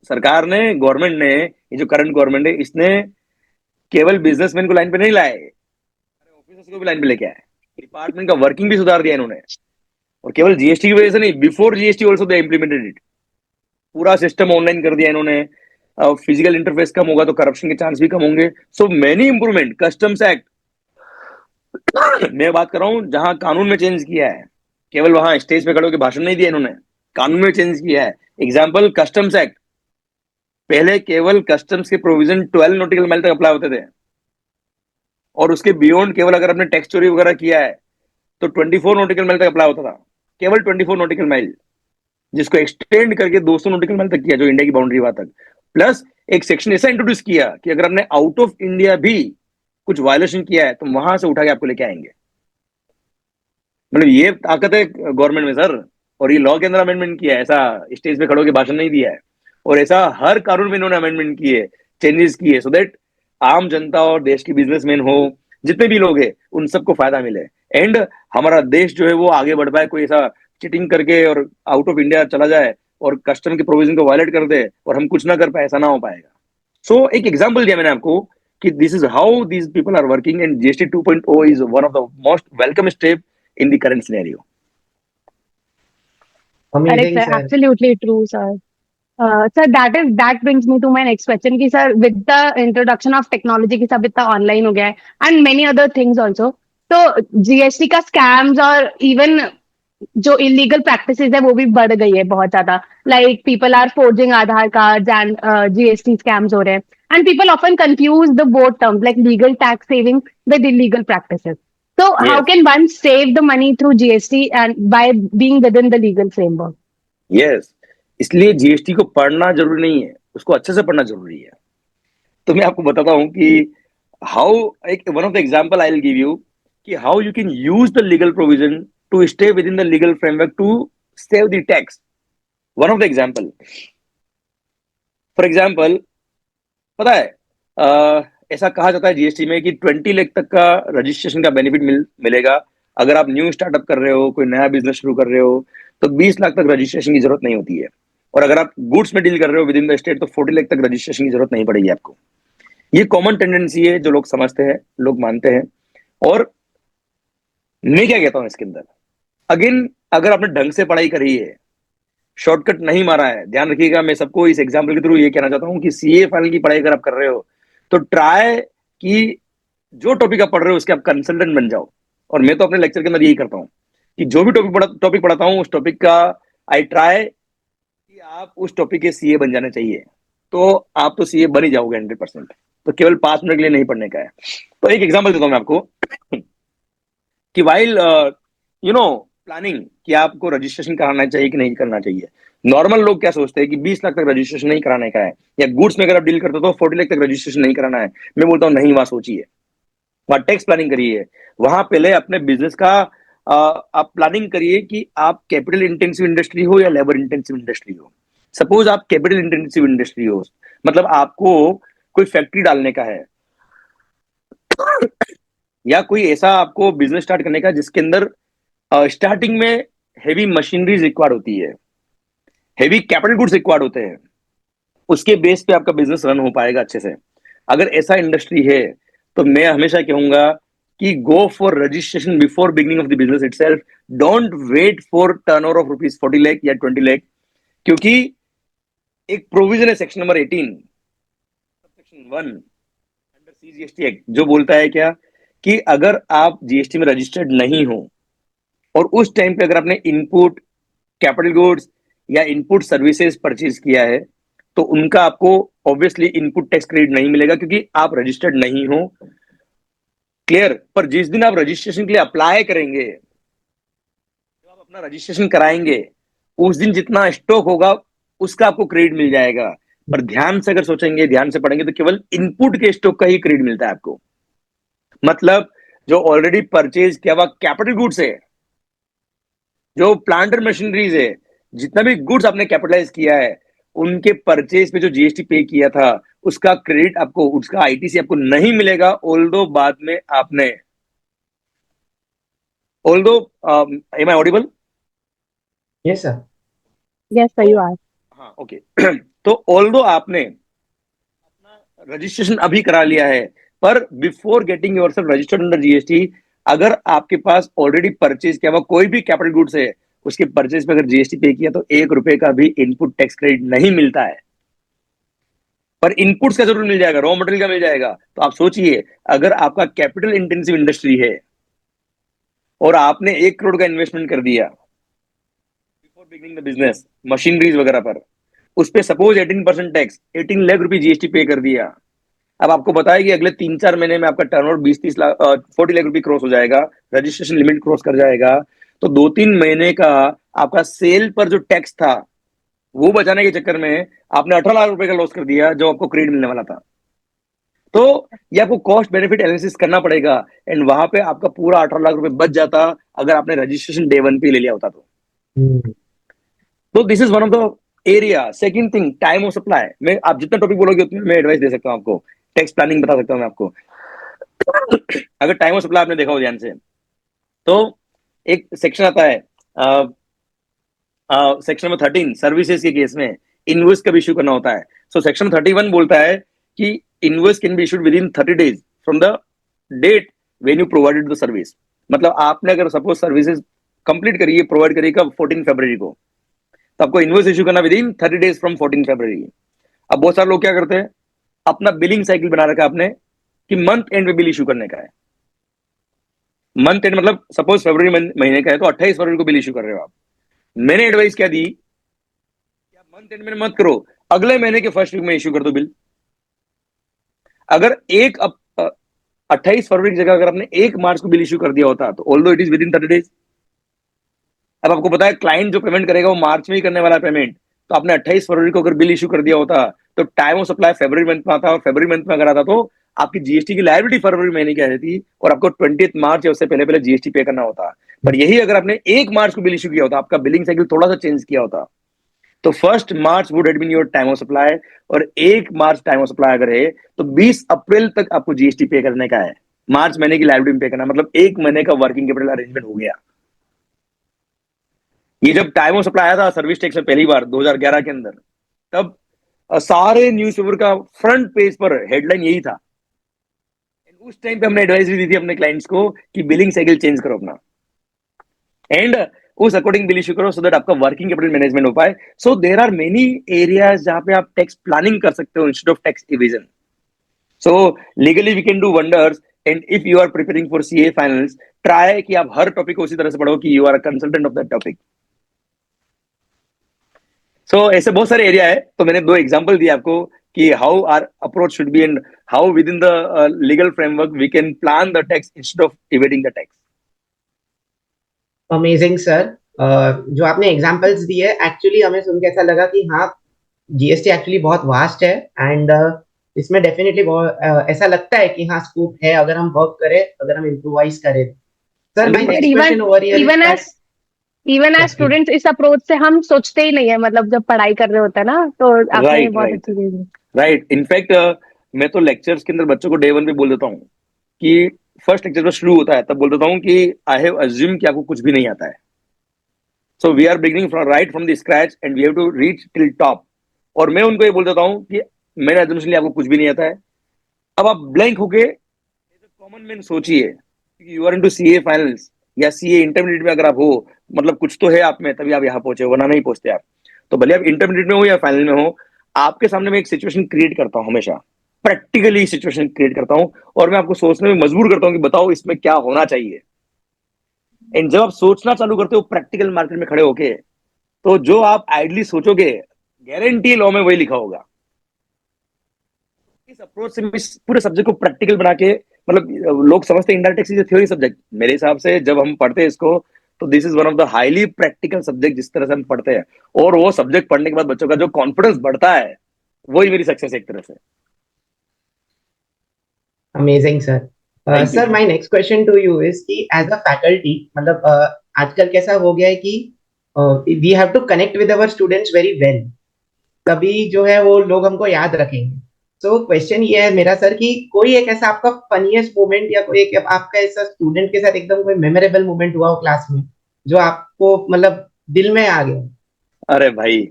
सरकार ने, गवर्नमेंट ने, ये जो करंट गवर्नमेंट है, इसने केवल बिजनेसमैन को लाइन पे नहीं लाए, ऑफिसर्स को भी लाइन पे लेके आए, डिपार्टमेंट का वर्किंग भी सुधार दिया इन्होंने, और केवल जीएसटी की वजह से नहीं, before GST also they implemented it, पूरा सिस्टम ऑनलाइन कर दिया इन्होंने। फिजिकल इंटरफेस कम होगा तो करप्शन के चांस भी कम होंगे। So many improvement, customs act मैं बात कर रहा हूं जहां कानून में चेंज किया है, केवल वहां स्टेज पे खड़े होकर भाषण नहीं दिया इन्होंने, कानून में चेंज किया है। Example, customs act. पहले केवल कस्टम्स के प्रोविजन 12 नॉटिकल माइल तक अप्लाई होते थे, और उसके बियॉन्ड केवल अगर आपने टैक्स चोरी वगैरह किया है तो 24 नॉटिकल माइल तक अप्लाई होता था, केवल 24 नॉटिकल माइल, जिसको एक्सटेंड करके 200 नॉटिकल माइल तक किया, जो इंडिया की बाउंड्री वहां तक। प्लस एक सेक्शन ऐसा इंट्रोड्यूस किया कि अगर आपने आउट ऑफ इंडिया भी कुछ वायलेशन किया है तो वहां से उठा के आपको लेके आएंगे। मतलब ये ताकत है गवर्नमेंट में सर, और ये लॉ के अंदर अमेंडमेंट किया है, ऐसा स्टेज पे खड़े होकर भाषण नहीं दिया है। और ऐसा हर कानून में इन्होंने अमेंडमेंट किए, चेंजेस किए, सो दैट आम जनता और देश के बिजनेसमैन हो, जितने भी लोग हैं, उन सबको फायदा मिले, एंड हमारा देश जो है वो आगे बढ़ पाए। कोई ऐसा चिटिंग करके और आउट ऑफ इंडिया चला जाए और कस्टम के प्रोविजन को वायलेट कर दे और हम कुछ ना कर पाए, ऐसा ना हो पाएगा। सो एक एग्जांपल दिया मैंने आपको कि this is how these people are working, and GST 2.0 is one of the most welcome step in the current scenario. Correct, Amazing, sir. sir. Absolutely true, sir. Sir, that brings me to my next question. कि sir, with the introduction of technology, कि सब इतना online हो गया है, and many other things also. तो GST का scams और even जो illegal practices है वो भी बढ़ गई है बहुत ज्यादा. Like people are forging Aadhaar cards and GST scams हो रहे हैं. And people often confuse the both terms like legal tax saving with illegal practices. So how Yes. can one save the money through GST and by being within the legal framework? Yes. इसलिए GST को पढ़ना जरूरी नहीं है, उसको अच्छे से पढ़ना जरूरी है। तो मैं आपको बताता हूं कि हाउ, एक one of the example I will give you कि how you can use the legal provision to stay within the legal framework to save the tax. One of the example, for example, पता है ऐसा कहा जाता है GST में कि 20 लाख तक का रजिस्ट्रेशन का बेनिफिट मिलेगा अगर आप न्यू स्टार्टअप कर रहे हो, कोई नया बिजनेस शुरू कर रहे हो, तो 20 लाख तक रजिस्ट्रेशन की जरूरत नहीं होती है। और अगर आप गुड्स में डील कर रहे हो विद इन द स्टेट तो 40 लाख तक रजिस्ट्रेशन की जरूरत नहीं पड़ेगी आपको। ये कॉमन टेंडेंसी है जो लोग समझते हैं, लोग मानते हैं। और मैं क्या कहता हूं इसके अंदर, अगेन अगर आपने ढंग से पढ़ाई करी है, शॉर्टकट नहीं मारा है, ध्यान रखिएगा, मैं सबको इस एग्जाम्पल के थ्रू ये कहना चाहता हूं कि सीए फाइनल की पढ़ाई अगर आप कर रहे हो तो ट्राई कि जो टॉपिक आप पढ़ रहे हो उसके आप कंसल्टेंट बन जाओ। और मैं तो अपने लेक्चर के अंदर यही करता हूं कि जो भी टॉपिक पढ़ाता हूं उस टॉपिक का आई ट्राई कि आप उस टॉपिक के सीए बन जाने चाहिए, तो आप तो सीए बन ही जाओगे 100%। तो केवल 5 मिनट के लिए नहीं पढ़ने का है। तो एक एग्जाम्पल देता हूं मैं आपको कि वाइल प्लानिंग कि आपको रजिस्ट्रेशन कराना चाहिए कि नहीं करना चाहिए। नॉर्मल लोग क्या सोचते हैं कि 20 लाख तक रजिस्ट्रेशन नहीं कराने का है, या गुड्स में अगर आप डील करते हो तो 40 लाख तक रजिस्ट्रेशन नहीं कराना है। मैं बोलता हूं नहीं, वहां सोचिए, वहां टैक्स प्लानिंग करिए, वहां पहले अपने बिजनेस का आप प्लानिंग करिए कि आप कैपिटल इंटेंसिव इंडस्ट्री हो या लेबर इंटेंसिव इंडस्ट्री हो। सपोज आप कैपिटल इंटेंसिव इंडस्ट्री हो, मतलब आपको कोई फैक्ट्री डालने का है या कोई ऐसा आपको बिजनेस स्टार्ट करने का जिसके अंदर स्टार्टिंग में हेवी मशीनरीज रिक्वायर्ड होती है, हेवी कैपिटल गुड्स रिक्वायर्ड होते हैं, उसके बेस पे आपका बिजनेस रन हो पाएगा अच्छे से। अगर ऐसा इंडस्ट्री है तो मैं हमेशा कहूंगा कि go for registration before beginning of the business itself. Don't wait for turnover of rupees 40 lakh या 20 लाख, क्योंकि एक प्रोविजन है section number 18 section 1 under CGST act जो बोलता है क्या कि अगर आप जीएसटी में रजिस्टर्ड नहीं हो और उस टाइम पे अगर आपने इनपुट कैपिटल गुड्स या इनपुट सर्विसेज परचेज किया है तो उनका आपको ऑब्वियसली इनपुट टैक्स क्रेडिट नहीं मिलेगा क्योंकि आप रजिस्टर्ड नहीं हो। क्लियर? पर जिस दिन आप रजिस्ट्रेशन के लिए अप्लाई करेंगे, जब आप अपना रजिस्ट्रेशन कराएंगे, उस दिन जितना स्टॉक होगा उसका आपको क्रेडिट मिल जाएगा। पर ध्यान से अगर सोचेंगे, ध्यान से पढ़ेंगे तो केवल इनपुट के स्टॉक का ही क्रेडिट मिलता है आपको। मतलब जो ऑलरेडी परचेज किया हुआ कैपिटल गुड्स है, जो प्लांट एंड मशीनरीज है, जितना भी गुड्स आपने कैपिटलाइज किया है, उनके परचेज पे जो जीएसटी पे किया था उसका क्रेडिट आपको, उसका आईटीसी आपको नहीं मिलेगा। ऑल्दो बाद में आपने am I audible? Yes, sir. Yes, sir, you are. हाँ, ओके। तो ऑल्दो आपने अपना रजिस्ट्रेशन अभी करा लिया है, पर before getting yourself registered under GST, अगर आपके पास ऑलरेडी परचेज किया हुआ कोई भी कैपिटल गुड्स है, उसके परचेज पे अगर जीएसटी पे किया तो 1 रुपए का भी इनपुट टैक्स क्रेडिट नहीं मिलता है। पर इनपुट्स का जरूर मिल जाएगा, रॉ मटेरियल का मिल जाएगा। तो आप सोचिए, अगर आपका कैपिटल इंटेंसिव इंडस्ट्री है और आपने 1 करोड़ का इन्वेस्टमेंट कर दिया बिगनिंग द बिजनेस मशीनरीज वगैरह पर, उस पे सपोज 18% टैक्स, 18 लाख रुपए जीएसटी पे कर दिया। अब आपको बताया कि अगले 3-4 महीने में आपका टर्नओवर 20-30 लाख 40 लाख रुपए क्रॉस हो जाएगा, रजिस्ट्रेशन लिमिट क्रॉस कर जाएगा, तो 2-3 महीने का आपका सेल पर जो टैक्स था वो बचाने के चक्कर में आपने 18 लाख रुपए का लॉस कर दिया जो आपको क्रेडिट मिलने वाला था। तो ये आपको कॉस्ट बेनिफिट एनालिसिस करना पड़ेगा, एंड वहां पे आपका पूरा 18 लाख रुपए बच जाता अगर आपने रजिस्ट्रेशन डे 1 पे ले लिया होता तो। तो this is one of the area. Second thing, time of supply में आप जितना टॉपिक बोलोगे उतना मैं एडवाइस दे सकता हूँ आपको, टैक्स प्लानिंग बता सकता हूँ मैं आपको। अगर टाइम ऑफ सप्लाई आपने देखा हो ध्यान से, तो एक सेक्शन आता है सेक्शन नंबर 13 सर्विसेज के केस में इनवॉइस कब इश्यू करना होता है। सो सेक्शन 31 बोलता है कि invoice can be issued within 30 days from the date when you provided the service. मतलब आपने अगर सपोज सर्विसेज कंप्लीट करिए, प्रोवाइड करिए कब, 14 फरवरी को, तो आपको इनवॉइस इशू करना within 30 days from 14 February. अब बहुत सारे लोग क्या करते हैं, अपना बिलिंग साइकिल बना रखा आपने कि मंथ एंड में बिल इशू करने का है। मंथ एंड मतलब सपोज फरवरी महीने का है तो 28 फरवरी को बिल इशू कर रहे हो आप। मैंने एडवाइस क्या दी, मंथ एंड में मत करो, अगले महीने के फर्स्ट वीक में इशू कर दो बिल। अगर 28 फरवरी की जगह अगर आपने 1 मार्च को बिल इशू कर दिया होता तो although it is with in 30 days। अब आपको पता है क्लाइंट जो पेमेंट करेगा वो मार्च में ही करने वाला है पेमेंट, तो आपने 28 फरवरी को अगर बिल इशू कर दिया होता तो time of supply February month में आता, और फरवरी मंथ में अगर आता तो आपकी जीएसटी की लायबिलिटी फरवरी महीने की आ जाती और आपको 20 मार्च या उससे पहले पहले जीएसटी पे करना होता। पर यही अगर आपने 1 मार्च को बिल इशू किया होता, आपका बिलिंग साइकिल थोड़ा सा चेंज किया होता, तो 1 March would have been your time of supply, और 1 मार्च टाइम ऑफ सप्लाई अगर है तो 20 अप्रैल तक आपको जीएसटी पे करने का है, मार्च महीने की लायबिलिटी पे करना, मतलब 1 महीने का वर्किंग कैपिटल अरेंजमेंट हो गया। ये जब टाइम ऑफ सप्लाई आया था सर्विस टैक्स में पहली बार 2011 के अंदर, तब सारे न्यूज़पेपर का फ्रंट पेज पर हेडलाइन यही था। उस टाइम पे हमने एडवाइस भी दी थी अपने क्लाइंट्स को कि बिलिंग साइकिल चेंज करो अपना, एंड उस अकॉर्डिंग बिल इशू करो, सो दैट आपका वर्किंग कैपिटल मैनेजमेंट हो पाए। So there are many areas जहां पे आप टैक्स प्लानिंग कर सकते हो instead of tax evasion. So legally we can do wonders, and if you are preparing for CA finals, try कि आप हर टॉपिक को उसी तरह से पढ़ो कि you are a consultant of that topic. So ऐसे बहुत सारे एरिया है, तो मैंने 2 एग्जांपल दिए आपको कि how are approach should be and how within the legal framework we can plan the tax instead of evading the tax. Amazing sir. जो आपने एग्जांपल्स दिए एक्चुअली हमें सुन के ऐसा लगा कि हाँ जीएसटी एक्चुअली बहुत वास्ट है, एंड इसमें डेफिनेटली ऐसा लगता है कि हाँ स्कोप है अगर हम वर्क करें, अगर हम इम्प्रोवाइज करें। Sir my next question over here even as students इस अप्रोच से हम सोचते ही नहीं है, मतलब जब पढ़ाई कर रहे होते हैं ना, तो आपने राइट बहुत राइट अच्छी चीज है। राइट। इनफैक्ट मैं तो लेक्चर्स के अंदर बच्चों को डे 1 पे बोल देता हूँ कि फर्स्ट लेक्चर जब शुरू होता है तब बोल देता हूँ कि आई हैव अज्यूम कि आपको कुछ भी नहीं आता है, so we are beginning from right from the scratch and we have to reach till top. और मैं उनको ये बोल देता हूँ कि मैंने अज्यूमेशन लिया आपको कुछ भी नहीं आता है, अब आप ब्लैंक होके कॉमन मैन सोचिए कि you are into CA finals या सीए इंटरमीडिएट में अगर आप हो, मतलब कुछ तो है आप में तभी आप यहाँ पहुंचे, वरना नहीं पहुंचते आप। तो भले आप इंटरमीडिएट में हो या फाइनल में हो, आपके सामने मैं एक सिचुएशन क्रिएट करता हूँ, हमेशा प्रैक्टिकली सिचुएशन क्रिएट करता हूँ, और मैं आपको सोचने में मजबूर करता हूँ कि बताओ इसमें क्या होना चाहिए। एंड जब आप सोचना चालू करते हो प्रैक्टिकल मार्केट में खड़े होके, तो जो आप आइडली सोचोगे गारंटी लॉ में वही लिखा होगा। इस अप्रोच से इस पूरे सब्जेक्ट को प्रैक्टिकल बना के, मतलब लोग समझते हैं indirect tax is theory subject, मेरे हिसाब से जब हम पढ़ते हैं इसको तो this is one of the highly practical subject जिस तरह से हम पढ़ते हैं, और वो सब्जेक्ट पढ़ने के बाद बच्चों का जो कॉन्फिडेंस बढ़ता है वही मेरी सक्सेस है एक तरह से। Amazing sir. Thank you. Sir my next question to you is कि एज अ फैकल्टी, मतलब आजकल कैसा हो गया है कि we have to connect with our students very well, तभी जो है वो लोग हमको याद रखेंगे। सो क्वेश्चन ये है मेरा सर कि कोई एक ऐसा आपका फनीएस्ट मोमेंट या कोई एक आपका ऐसा स्टूडेंट के साथ एकदम कोई मेमोरेबल मोमेंट हुआ हो क्लास में जो आपको मतलब दिल में आ गया? अरे भाई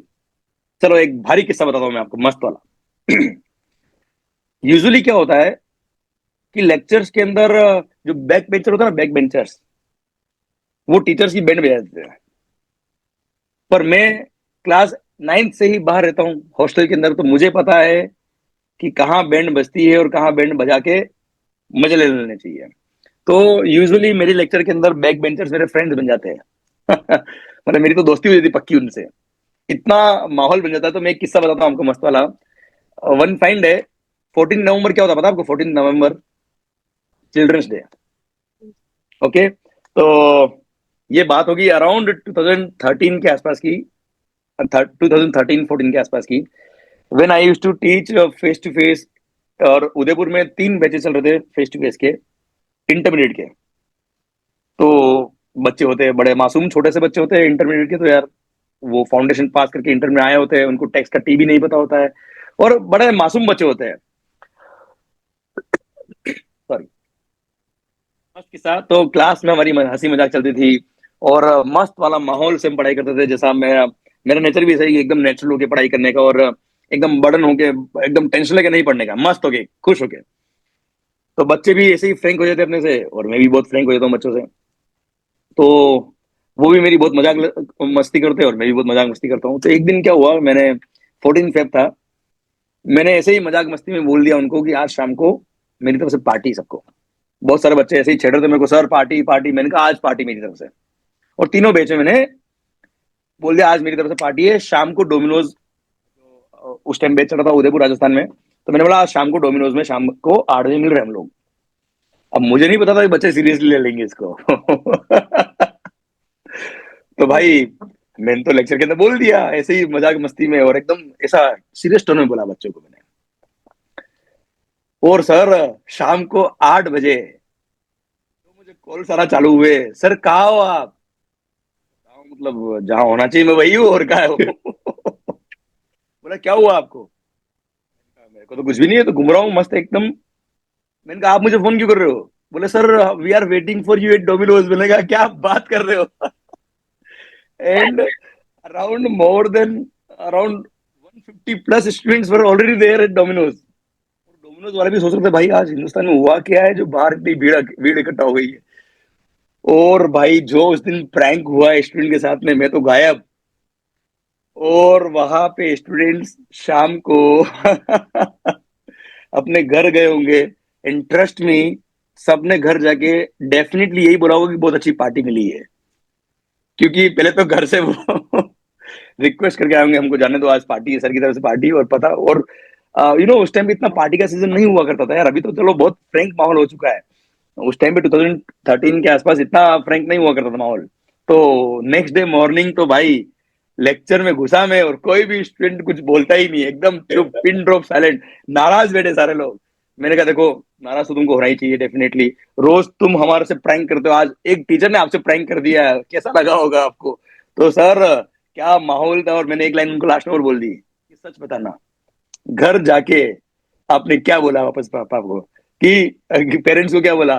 चलो एक भारी किस्सा बताता हूँ मैं आपको, मस्त वाला। यूजुअली क्या होता है कि लेक्चर्स के अंदर जो बैक बेंचर होता है ना, बैक बेंचर्स, वो टीचर्स की बैंड बजा देते हैं। पर मैं क्लास 9th से ही बाहर रहता हूँ हॉस्टल के अंदर, तो मुझे पता है कि कहाँ बैंड बजती है और कहाँ बैंड बजा के मजे ले लेने चाहिए। तो यूजुअली मेरे लेक्चर के अंदर बैक बेंचर्स मेरे फ्रेंड्स बन जाते हैं। मतलब मेरी तो दोस्ती हो जाती पक्की उनसे, इतना माहौल बन जाता है। तो मैं एक किस्सा बताता हूँ आपको मस्त वाला। वन फाइन डे, 14 नवंबर क्या होता है पता है आपको? 14 नवंबर चिल्ड्रंस डे। ओके, तो ये बात होगी अराउंड 2013 के आसपास की, 2013-14 के आसपास की। When I used to teach face to face, और उदयपुर में 3 बैचेस चल रहे थे फेस टू फेस के, इंटरमीडिएट के। तो बच्चे होते हैं बड़े मासूम छोटे से बच्चे होते हैं इंटरमीडिएट के, तो यार वो फाउंडेशन पास करके इंटर में आए होते हैं, उनको टेक्स्ट का टी भी नहीं पता होता है, और बड़े मासूम बच्चे होते हैं। सॉरी। मस्त किस्सा, तो क्लास में हमारी हंसी मजाक चलती थी, और मस्त वाला माहौल से हम पढ़ाई करते थे। जैसा मेरा नेचर भी ऐसा ही, एकदम नेचुरल होके पढ़ाई करने का, और एकदम बर्डन होके, एकदम टेंशन लेके नहीं पढ़ने का, मस्त होके खुश होके। तो बच्चे भी ऐसे ही फ्रैंक हो जाते अपने से, और मैं भी बहुत फ्रैंक हो जाता हूँ बच्चों से। तो वो भी मेरी बहुत मजाक मस्ती करते हैं, और मैं भी बहुत मजाक मस्ती करता हूँ। तो एक दिन क्या हुआ, मैंने 14 फेब था, मैंने ऐसे ही मजाक मस्ती में बोल दिया उनको कि आज शाम को मेरी तरफ से पार्टी सबको। बहुत सारे बच्चे ऐसे ही छेड़ रहे थे मेरे को, सर पार्टी पार्टी। मैंने कहा आज पार्टी मेरी तरफ से, और तीनों बैच में मैंने बोल दिया आज मेरी तरफ से पार्टी है। शाम को डोमिनोज, उस टाइम बैच चल रहा था उदयपुर राजस्थान में, तो मैंने बोला आज शाम को डोमिनोज में शाम को 8 बजे मिल रहे हैं हम लोग। अब मुझे नहीं पता था कि बच्चे सीरियसली ले लेंगे इसको। तो भाई मैंने तो लेक्चर के अंदर बोल दिया ऐसे ही मजाक मस्ती में, और एकदम ऐसा सीरियस टोन में बोला बच्चों को मैंने। और सर शाम को 8 बजे तो मुझे कॉल सारा चालू हुए, सर कहाँ हो आप? कहा, मतलब जहां होना चाहिए मैं वही हूँ, और कहा है वो? बोला क्या हुआ आपको? कहा, मेरे को तो कुछ भी नहीं है, तो घूम रहा हूँ मस्त एकदम। मैंने कहा आप मुझे फोन क्यों कर रहे हो? बोले sir we are waiting for you at Domino's. मैंने कहा क्या आप बात कर रहे हो? And around more than around 150 plus students were already there at Domino's. Domino's वाले भी सोच रहे थे भाई आज हिंदुस्तान में हुआ क्या है जो बाहर इतनी भीड़ भीड़ इकट्ठा हो गई है। और भाई जो उस दिन प्रैंक हुआ स्टूडेंट के साथ में, मैं तो गायब। और वहां पे स्टूडेंट्स शाम को अपने घर गए होंगे, एंड ट्रस्ट मी सबने घर जाके डेफिनेटली यही बोला होगा कि बहुत अच्छी पार्टी मिली है। क्योंकि पहले तो घर से वो रिक्वेस्ट करके आएंगे हमको जाने दो आज पार्टी है, सर की तरफ से पार्टी। और पता, और उस टाइम पे इतना पार्टी का सीजन नहीं हुआ करता था यार। अभी तो चलो बहुत फ्रैंक माहौल हो चुका है, उस टाइम पे 2013 के आसपास इतना फ्रैंक नहीं हुआ करता था माहौल। तो नेक्स्ट डे मॉर्निंग तो भाई लेक्चर में घुसा मैं, और कोई भी स्टूडेंट कुछ बोलता ही नहीं, एकदम चुप, पिन ड्रॉप साइलेंट, नाराज बैठे सारे लोग। मैंने कहा देखो नाराज तो तुमको होना ही चाहिए डेफिनेटली, रोज तुम हमारे से प्रैंक करते हो, आज एक टीचर ने आपसे प्रैंक कर दिया है, कैसा लगा होगा आपको? तो सर क्या माहौल था। और मैंने एक लाइन उनको लास्ट में और बोल दी कि सच बताना घर जाके आपने क्या बोला वापस पापा को, कि पेरेंट्स को क्या बोला?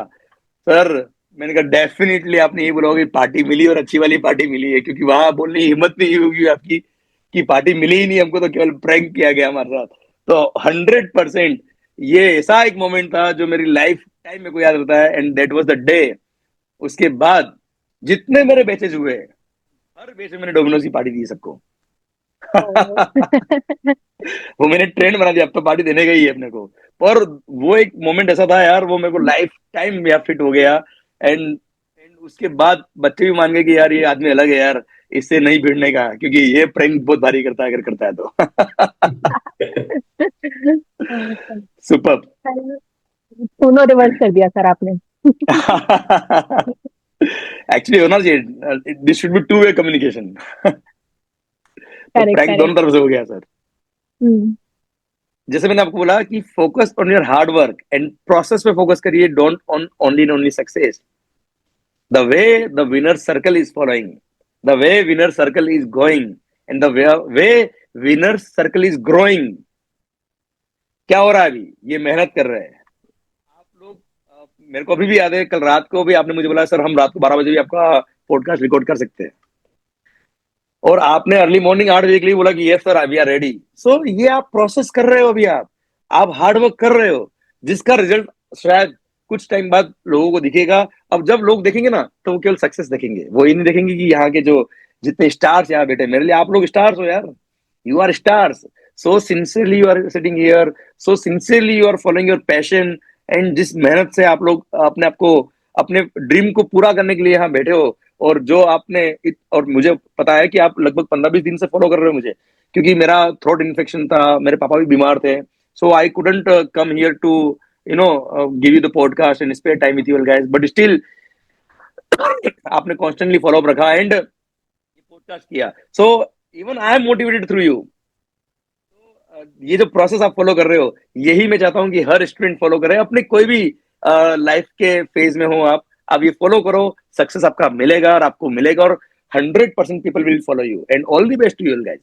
सर मैंने कहा डेफिनेटली आपने ये बोला होगा कि पार्टी मिली, और अच्छी वाली पार्टी मिली है, क्योंकि वहां बोलने की हिम्मत नहीं होगी आपकी कि पार्टी मिली ही नहीं हमको, तो केवल प्रैंक किया गया हमारे साथ। तो 100% ये ऐसा एक मोमेंट था जो मेरी लाइफ टाइम में को याद रहता है, and that was the day. उसके बाद जितने मेरे बैचेज हुए, हर बैच में मैंने डोमिनोज की पार्टी दी सबको। ओह, वो मैंने ट्रेंड बना दिया, अब तो पार्टी देने का ही है अपने को। और वो एक मोमेंट ऐसा था यार, वो मेरे को लाइफ टाइम में फिट हो गया। एंड उसके बाद बच्चे भी मान गए कि यार ये आदमी अलग है यार, इससे नहीं भिड़ने का, क्योंकि ये प्रैंक बहुत भारी करता है अगर करता है तो। सुपर। दोनों रिवर्स कर दिया सर आपने। एक्चुअली होना चाहिए, this should be two way communication. तो करेक्ट प्रैंक दोनों करेक्ट। तरफ से हो गया सर। जैसे मैंने आपको बोला कि focus on your hard work and process पे फोकस करिए, don't on only success. The way the winner circle is following, the way winner circle is going, and the way winner circle is growing. क्या हो रहा है अभी? ये मेहनत कर रहे हैं आप लोग। मेरे को अभी भी याद है, कल रात को भी आपने मुझे बोला सर हम रात को 12 बजे भी आपका पॉडकास्ट रिकॉर्ड कर सकते हैं, और आपने अर्ली मॉर्निंग 8 बजे के लिए बोला कि yes sir we are ready. So ये आप प्रोसेस कर रहे हो अभी, आप हार्ड वर्क कर रहे हो, जिसका रिजल्ट शायद कुछ टाइम बाद लोगों को दिखेगा। अब जब लोग देखेंगे ना, तो वो केवल सक्सेस देखेंगे, वो ये नहीं देखेंगे कि यहाँ के जो जितने स्टार्स यहाँ बैठे, मेरे लिए आप लोग स्टार्स हो यार, you are stars. So sincerely you are sitting here, so sincerely you are following your passion, and जिस मेहनत से आप लोग अपने आप को, अपने ड्रीम को पूरा करने के लिए यहाँ बैठे हो, और जो आपने और मुझे पता है कि आप लगभग 15-20 दिन से फॉलो कर रहे हो मुझे, क्योंकि मेरा थ्रोट इन्फेक्शन था, मेरे पापा भी बीमार थे, so I couldn't come here to give you the podcast and spare time with you guys, but still आपने कॉन्स्टेंटली फॉलो अप रखा एंड ये पॉडकास्ट किया, so even I am motivated through you. ये जो प्रोसेस आप follow कर रहे हो, यही मैं चाहता हूँ कि हर स्टूडेंट फॉलो करे, अपने कोई भी लाइफ के फेज में हो आप ये फॉलो करो, सक्सेस आपका मिलेगा और आपको मिलेगा, और 100% people will follow you and all the best to you guys.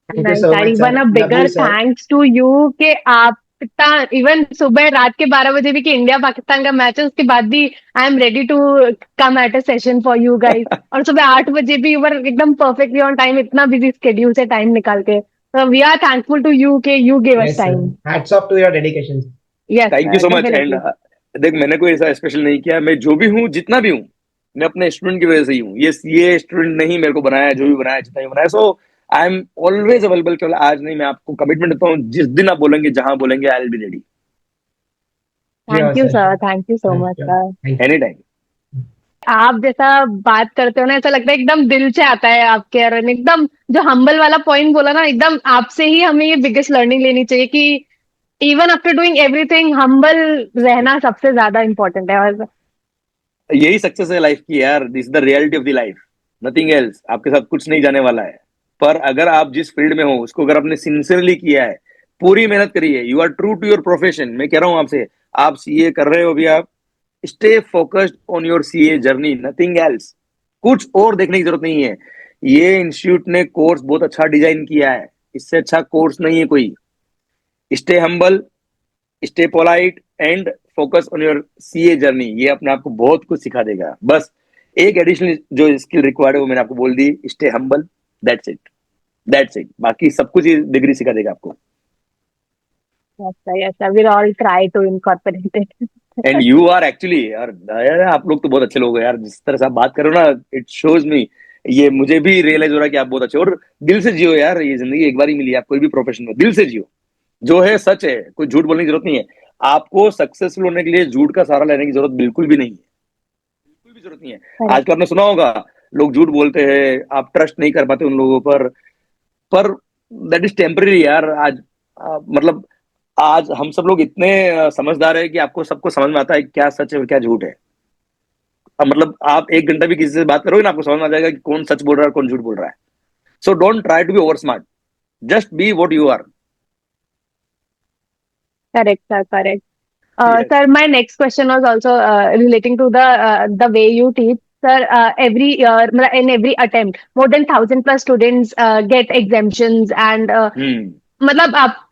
Thank you नहीं सो यार, much even sir, a bigger Nabeel sir. Thanks to you कि आप इतना इवन सुबह रात के 12 बजे भी कि इंडिया पाकिस्तान का मैच है उसके बाद भी I am ready to come at a session for you guys. और सुबह 8 बजे भी यू वर एकदम परफेक्टली ऑन टाइम, इतना बिजी स्केड्यूल से टाइम निकाल के। तो we are thankful to you के you give us yes sir, time. Hats off to your dedication. Yes thank you sir, so much and definitely. देख, मैंने कोई ऐसा स्पेशल नहीं किया, मैं जो भी हूँ जितना भी हूँ मैं अपने स्टूडेंट की वजह से ही हूँ, ये स्टूडेंट नहीं मेरे को बनाया, जो भी बनाया जितना भी बनाया, सो आई एम ऑलवेज अवेलेबल। केवल आज नहीं, मैं आपको कमिटमेंट देता हूँ, जिस दिन आप बोलेंगे, जहां बोलेंगे, I will be ready sure thank you sir, sir, sure. Thank you so much sure, sir. Thank you. Any time. आप जैसा बात करते हो ना, ऐसा लगता है एकदम दिल से आता है आपके, और एकदम जो हम्बल वाला पॉइंट बोला ना, एकदम आपसे ही हमें ये बिगेस्ट लर्निंग लेनी चाहिए कि even after doing everything humble रहना सबसे ज्यादा इम्पोर्टेंट है। और यही सक्सेस है लाइफ की यार, this is the reality of the life, nothing else. आपके साथ कुछ नहीं जाने वाला है, पर अगर आप जिस फील्ड में हो उसको अगर आपने सिंसियरली किया है, पूरी मेहनत करी है, you are true to your profession, मैं कह रहा हूं आपसे, आप सीए कर रहे हो अभी, आप stay focused on your CA journey, nothing else. कुछ और देखने की जरूरत नहीं है। ये इंस्टीट्यूट ने कोर्स बहुत अच्छा डिजाइन किया है, इससे अच्छा कोर्स नहीं है कोई। Stay humble, stay polite and focus on your CA journey, ये अपने आप को बहुत कुछ सिखा देगा। बस एक एडिशनल जो स्किल रिक्वायर्ड है वो मैंने आपको बोल दी, stay humble, that's it, that's it, बाकी सब कुछ ये डिग्री सिखा देगा आपको। Yes sir, we all try to incorporate it. And you are actually यार आप लोग तो बहुत अच्छे लोग हो यार, जिस तरह से आप बात कर रहे हो ना, इट शोज मी, ये मुझे भी रियलाइज हो रहा है कि आप बहुत अच्छे हो, और दिल से जियो यार, ये जिंदगी एक बार ही मिली है, आप कोई भी प्रोफेशन में दिल से जियो, जो है सच है, कोई झूठ बोलने की जरूरत नहीं है। आपको सक्सेसफुल होने के लिए झूठ का सहारा लेने की जरूरत बिल्कुल भी नहीं है, बिल्कुल भी जरूरत नहीं है। आजकल आपने सुना होगा, लोग झूठ बोलते हैं, आप ट्रस्ट नहीं कर पाते उन लोगों पर दैट इज टेम्पररी यार। आज मतलब आज हम सब लोग इतने समझदार है कि आपको सबको समझ में आता है क्या सच है और क्या झूठ है। अब मतलब आप 1 घंटा भी किसी से बात करोगे ना, आपको समझ में आ जाएगा कि कौन सच बोल रहा है और कौन झूठ बोल रहा है। So don't try to be over smart, just be what you are. Correct sir, correct. Yes. Sir, my next question was also relating to the way you teach. Sir, every year, in every attempt, more than 1,000+ students get exemptions, and हम्म। मतलब आप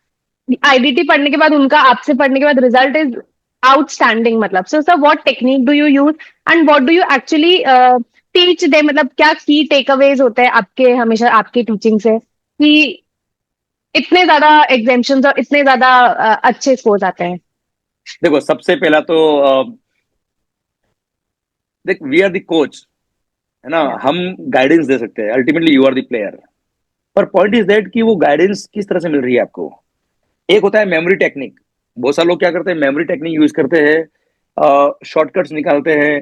IDT पढ़ने के बाद उनका आपसे पढ़ने के बाद रिजल्ट इज आउटस्टैंडिंग। मतलब so sir, what technique do you use and what do you actually teach them? मतलब क्या की टेक अवेज होते हैं आपके हमेशा आपकी टीचिंग से कि इतने ज्यादा एग्जाम्पशंस और इतने ज्यादा अच्छे स्कोर्स आते हैं? देखो, सबसे पहला तो देख, वी आर द कोच, है ना, Yeah. हम गाइडेंस दे सकते हैं, ultimately you are the player. पर पॉइंट इज दैट कि वो गाइडेंस किस तरह से मिल रही है आपको। एक होता है मेमोरी टेक्निक, बहुत सारे लोग क्या करते हैं, मेमोरी टेक्निक यूज करते हैं, शॉर्टकट्स निकालते हैं,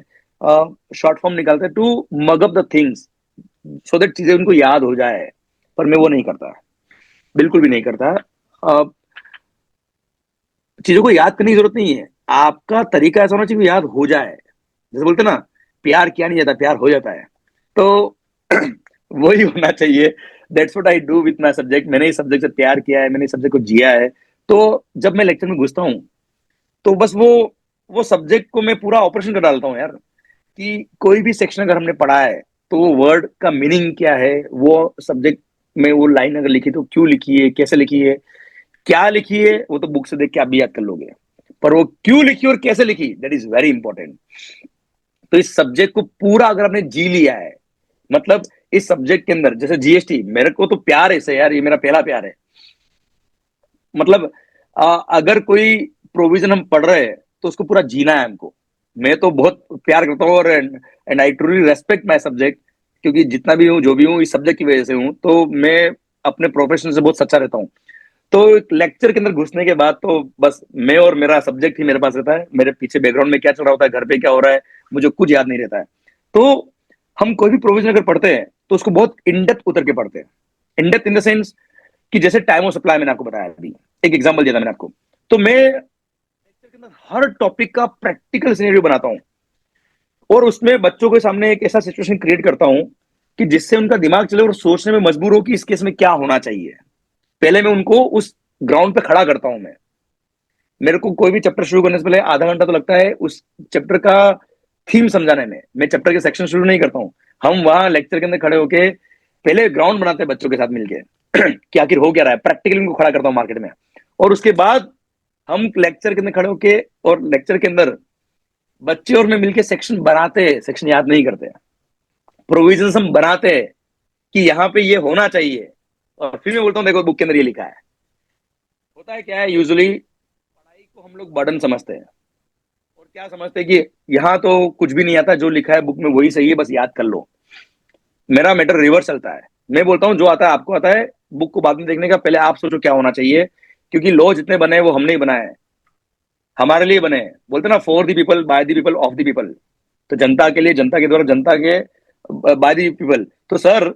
शॉर्ट फॉर्म निकालते हैं to mug up the things, so that चीजें उनको याद हो जाए। पर मैं वो नहीं करता, बिल्कुल भी नहीं करता। चीजों को याद करने की जरूरत नहीं है, आपका तरीका ऐसा होना चाहिए कि याद हो जाए। जैसे बोलते हैं ना, प्यार किया नहीं जाता, प्यार हो जाता है, तो वही होना चाहिए। That's what I do with my subject. मैंने इस सब्जेक्ट से प्यार किया है, मैंने इस सब्जेक्ट को जिया है, तो जब मैं लेक्चर में घुसता हूँ तो बस वो सब्जेक्ट को मैं पूरा ऑपरेशन कर डालता हूँ यार, कि कोई भी सेक्शन अगर हमने पढ़ा है तो वो वर्ड का मीनिंग क्या है, वो सब्जेक्ट में वो लाइन अगर लिखी तो क्यों लिखी है, कैसे लिखी है, क्या लिखी है, वो तो बुक से देख के आप भी याद कर लोगे, पर वो क्यों लिखी और कैसे लिखी, दैट इज वेरी इंपॉर्टेंट। तो इस सब्जेक्ट को पूरा अगर आपने जी लिया है, मतलब इस सब्जेक्ट के अंदर, जैसे जीएसटी, मेरे को तो प्यार है इससे यार, ये मेरा पहला प्यार है। मतलब अगर कोई प्रोविजन हम पढ़ रहे हैं तो उसको पूरा जीना है हमको। मैं तो बहुत प्यार करता हूँ, और and I truly respect my subject, क्योंकि जितना भी हूँ, जो भी हूँ, इस सब्जेक्ट की वजह से हूँ, तो मैं अपने प्रोफेशन से बहुत सच्चा रहता हूँ। तो लेक्चर के अंदर घुसने के बाद तो बस मैं और मेरा सब्जेक्ट ही मेरे पास रहता है, मेरे पीछे बैकग्राउंड में क्या चल रहा होता है, घर पे क्या हो रहा है, मुझे कुछ याद नहीं रहता है। तो हम कोई भी प्रोविजन अगर पढ़ते हैं तो उसको बहुत इन डेप्थ उतर के पढ़ते हैं। In depth in the sense कि जैसे टाइम ऑफ सप्लाई मैंने आपको बताया, अभी एक एग्जांपल दिया था मैंने आपको, तो मैं लेक्चर के अंदर हर टॉपिक का प्रैक्टिकल सिनेरियो बनाता हूं और उसमें बच्चों के सामने एक ऐसा सिचुएशन क्रिएट करता हूं कि जिससे उनका दिमाग चले और सोचने में मजबूर हो कि इस केस में क्या होना चाहिए। पहले मैं उनको उस ग्राउंड पे खड़ा करता हूं। मैं मेरे को कोई भी चैप्टर शुरू करने से पहले आधा घंटा तो लगता है उस चैप्टर का थीम समझाने में। मैं चैप्टर के सेक्शन शुरू नहीं करता हूं, हम वहां लेक्चर के अंदर खड़े होके पहले ग्राउंड बनाते हैं बच्चों के साथ मिलके कि आखिर हो क्या रहा है, प्रैक्टिकली उनको खड़ा करता हूं मार्केट में। और उसके बाद हम लेक्चर के अंदर खड़े होके और लेक्चर के अंदर बच्चे और मैं मिलके सेक्शन बनाते हैं, सेक्शन याद नहीं करते, प्रोविजन हम बनाते हैं कि यहाँ पे ये होना चाहिए। और फिर मैं बोलता हूँ देखो बुक के अंदर ये लिखा है। होता है क्या है, यूजुअली पढ़ाई को हम लोग बर्डन समझते हैं और क्या समझते हैं कि यहाँ तो कुछ भी नहीं आता, जो लिखा है बुक में वही सही है, बस याद कर लो। मेरा मैटर रिवर्स चलता है। मैं बोलता हूँ जो आता है आपको आता है, बुक को बाद में देखने का, पहले आप सोचो क्या होना चाहिए। क्योंकि लॉ जितने बने हैं वो हमने ही बनाए हैं, हमारे लिए बने हैं। बोलते ना, for the people, by the people, of the people. तो जनता के लिए, जनता के द्वारा, जनता के बाय द पीपल। तो सर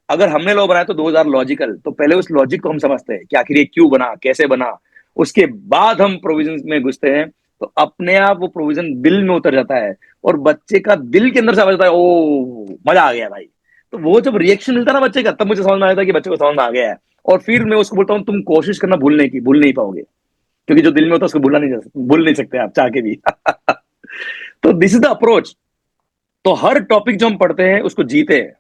अगर हमने लॉ बनाया तो 2000 लॉजिकल, तो पहले उस लॉजिक को हम समझते हैं कि आखिर ये क्यों बना, कैसे बना। उसके बाद हम प्रोविजन में घुसते हैं, तो अपने आप वो प्रोविजन दिल में उतर जाता है और बच्चे का दिल के अंदर से आ जाता है, ओ मजा आ गया भाई। तो वो जब रिएक्शन मिलता है ना बच्चे का, तब मुझे समझ में आता है कि बच्चे को समझ में आ गया है। और फिर मैं उसको बोलता हूँ तुम कोशिश करना भूलने की, भूल नहीं पाओगे, क्योंकि जो दिल में होता है उसको भूल नहीं सकते आप चाह के भी तो दिस इज द अप्रोच। तो हर टॉपिक जो हम पढ़ते हैं उसको जीते हैं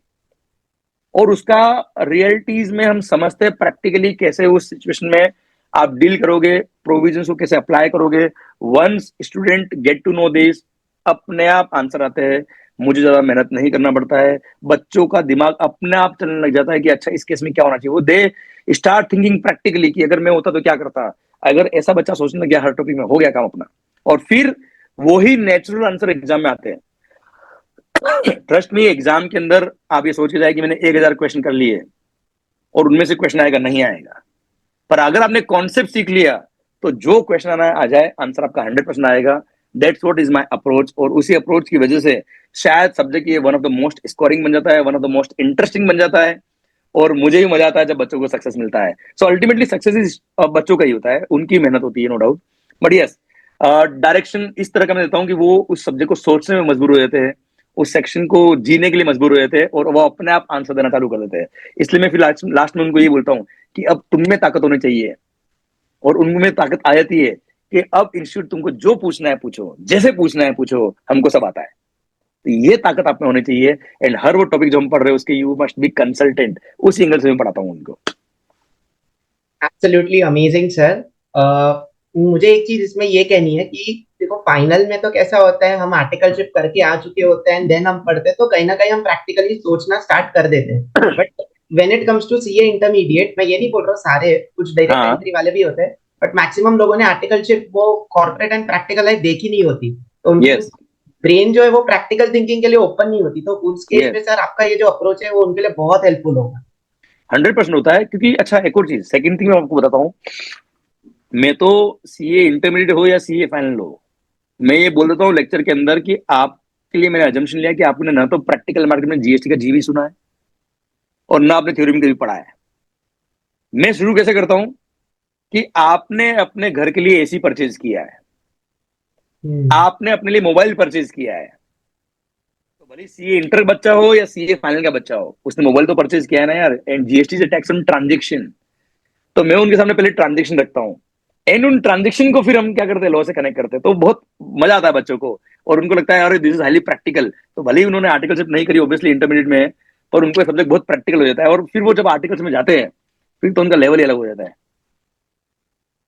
और उसका रियलिटीज में हम समझते हैं प्रैक्टिकली कैसे उस सिचुएशन में आप डील करोगे, प्रोविजंस को कैसे अप्लाई करोगे। Once student get to know this, अपने आप आंसर आते हैं, मुझे ज्यादा मेहनत नहीं करना पड़ता है। बच्चों का दिमाग अपने आप चलने लग जाता है कि अच्छा इस केस में क्या होना चाहिए। वो दे स्टार्ट थिंकिंग प्रैक्टिकली कि अगर मैं होता तो क्या करता। अगर ऐसा बच्चा सोचने लग गया हर टॉपिक में, हो गया काम अपना। और फिर वही नेचुरल आंसर एग्जाम में आते हैं। ट्रस्ट मी, एग्जाम के अंदर आप ये सोच के जाए कि मैंने 1000 क्वेश्चन कर लिए और उनमें से क्वेश्चन आएगा, नहीं आएगा। पर अगर आपने कॉन्सेप्ट सीख लिया तो जो क्वेश्चन आना है आ जाए, आंसर आपका 100% आएगा। That's what is my approach. और उसी अप्रोच की वजह से शायद सब्जेक्ट ये one of the most scoring बन जाता है, one of the most interesting बन जाता है। और मुझे भी मजा आता है जब बच्चों को सक्सेस मिलता है। सो अल्टीमेटली सक्सेस इज बच्चों का ही होता है, उनकी मेहनत होती है, no doubt. But yes, direction इस तरह का मैं देता हूँ कि वो उस सब्जेक्ट को सोचने में मजबूर हो जाते हैं, उस सेक्शन को जीने के लिए मजबूर हो जाते हैं और वो अपने आप आंसर देना चालू कर देते हैं। इसलिए मैं फिर लास्ट में उनको ये बोलता हूँ कि अब तुम में ताकत होनी चाहिए। और उनमें ताकत आ जाती है कि अब इंस्टीट्यूट तुमको जो पूछना है पूछो, जैसे पूछना है पूछो, हमको सब आता है। तो ये ताकत आप में होनी चाहिए। एंड हर वो टॉपिक जो हम पढ़ रहे हैं उसके यू मस्ट बी कंसल्टेंट, उस एंगल से मैं पढ़ाता हूँ उनको। Absolutely amazing sir. मुझे एक चीज इसमें ये कहनी है कि देखो फाइनल में तो कैसा होता है, हम आर्टिकलशिप करके आ चुके होते हैं, देन हम पढ़ते हैं तो कहीं ना कहीं हम प्रैक्टिकली सोचना स्टार्ट कर देते हैं। But when it comes to CA intermediate, मैं ये नहीं बोल रहा हूँ सारे, कुछ डायरेक्ट हाँ एंट्री वाले भी होते हैं, बट मैक्सिमम लोगों ने आर्टिकलशिप वो कॉर्पोरेट एंड प्रैक्टिकल लाइफ देखी नहीं होती, तो उनकी यस ब्रेन जो है वो प्रैक्टिकल थिंकिंग के लिए ओपन नहीं होती। तो उस केस यस में सर आपका ये जो अप्रोच है वो उनके लिए बहुत हेल्पफुल होगा। 100% होता है। क्योंकि अच्छा एक और चीज, सेकंड थिंग मैं आपको बताता हूँ। मैं तो सीए इंटरमीडिएट हो या सीए फाइनल हो, मैं ये बोल देता हूँ लेक्चर के अंदर कि आपके लिए मैंने अजम्पशन लिया कि आपने ना तो प्रैक्टिकल मार्केट में जीएसटी का जी भी सुना है और ना आपने थ्योरी में कभी पढ़ा है। मैं शुरू कैसे करता हूं कि आपने अपने घर के लिए एसी परचेज किया है, आपने अपने लिए मोबाइल परचेज किया है। तो भले सीए इंटर बच्चा हो या सीए फाइनल का बच्चा हो, उसने मोबाइल तो परचेज किया है ना यार। एंड जीएसटी से टैक्स ऑन ट्रांजेक्शन। तो मैं उनके सामने पहले ट्रांजेक्शन रखता हूँ एंड उन ट्रांजेक्शन को फिर हम क्या करते हैं, लॉ से कनेक्ट करते हैं। तो बहुत मजा आता है बच्चों को और उनको लगता है अरे दिस इज हाईली प्रैक्टिकल। तो भले ही उन्होंने आर्टिकलशिप नहीं करी ऑब्वियसली इंटरमीडिएट में, पर उनको सब्जेक्ट बहुत प्रैक्टिकल हो जाता है। और फिर वो जब आर्टिकल्स में जाते हैं फिर तो उनका लेवल ही अलग हो जाता है।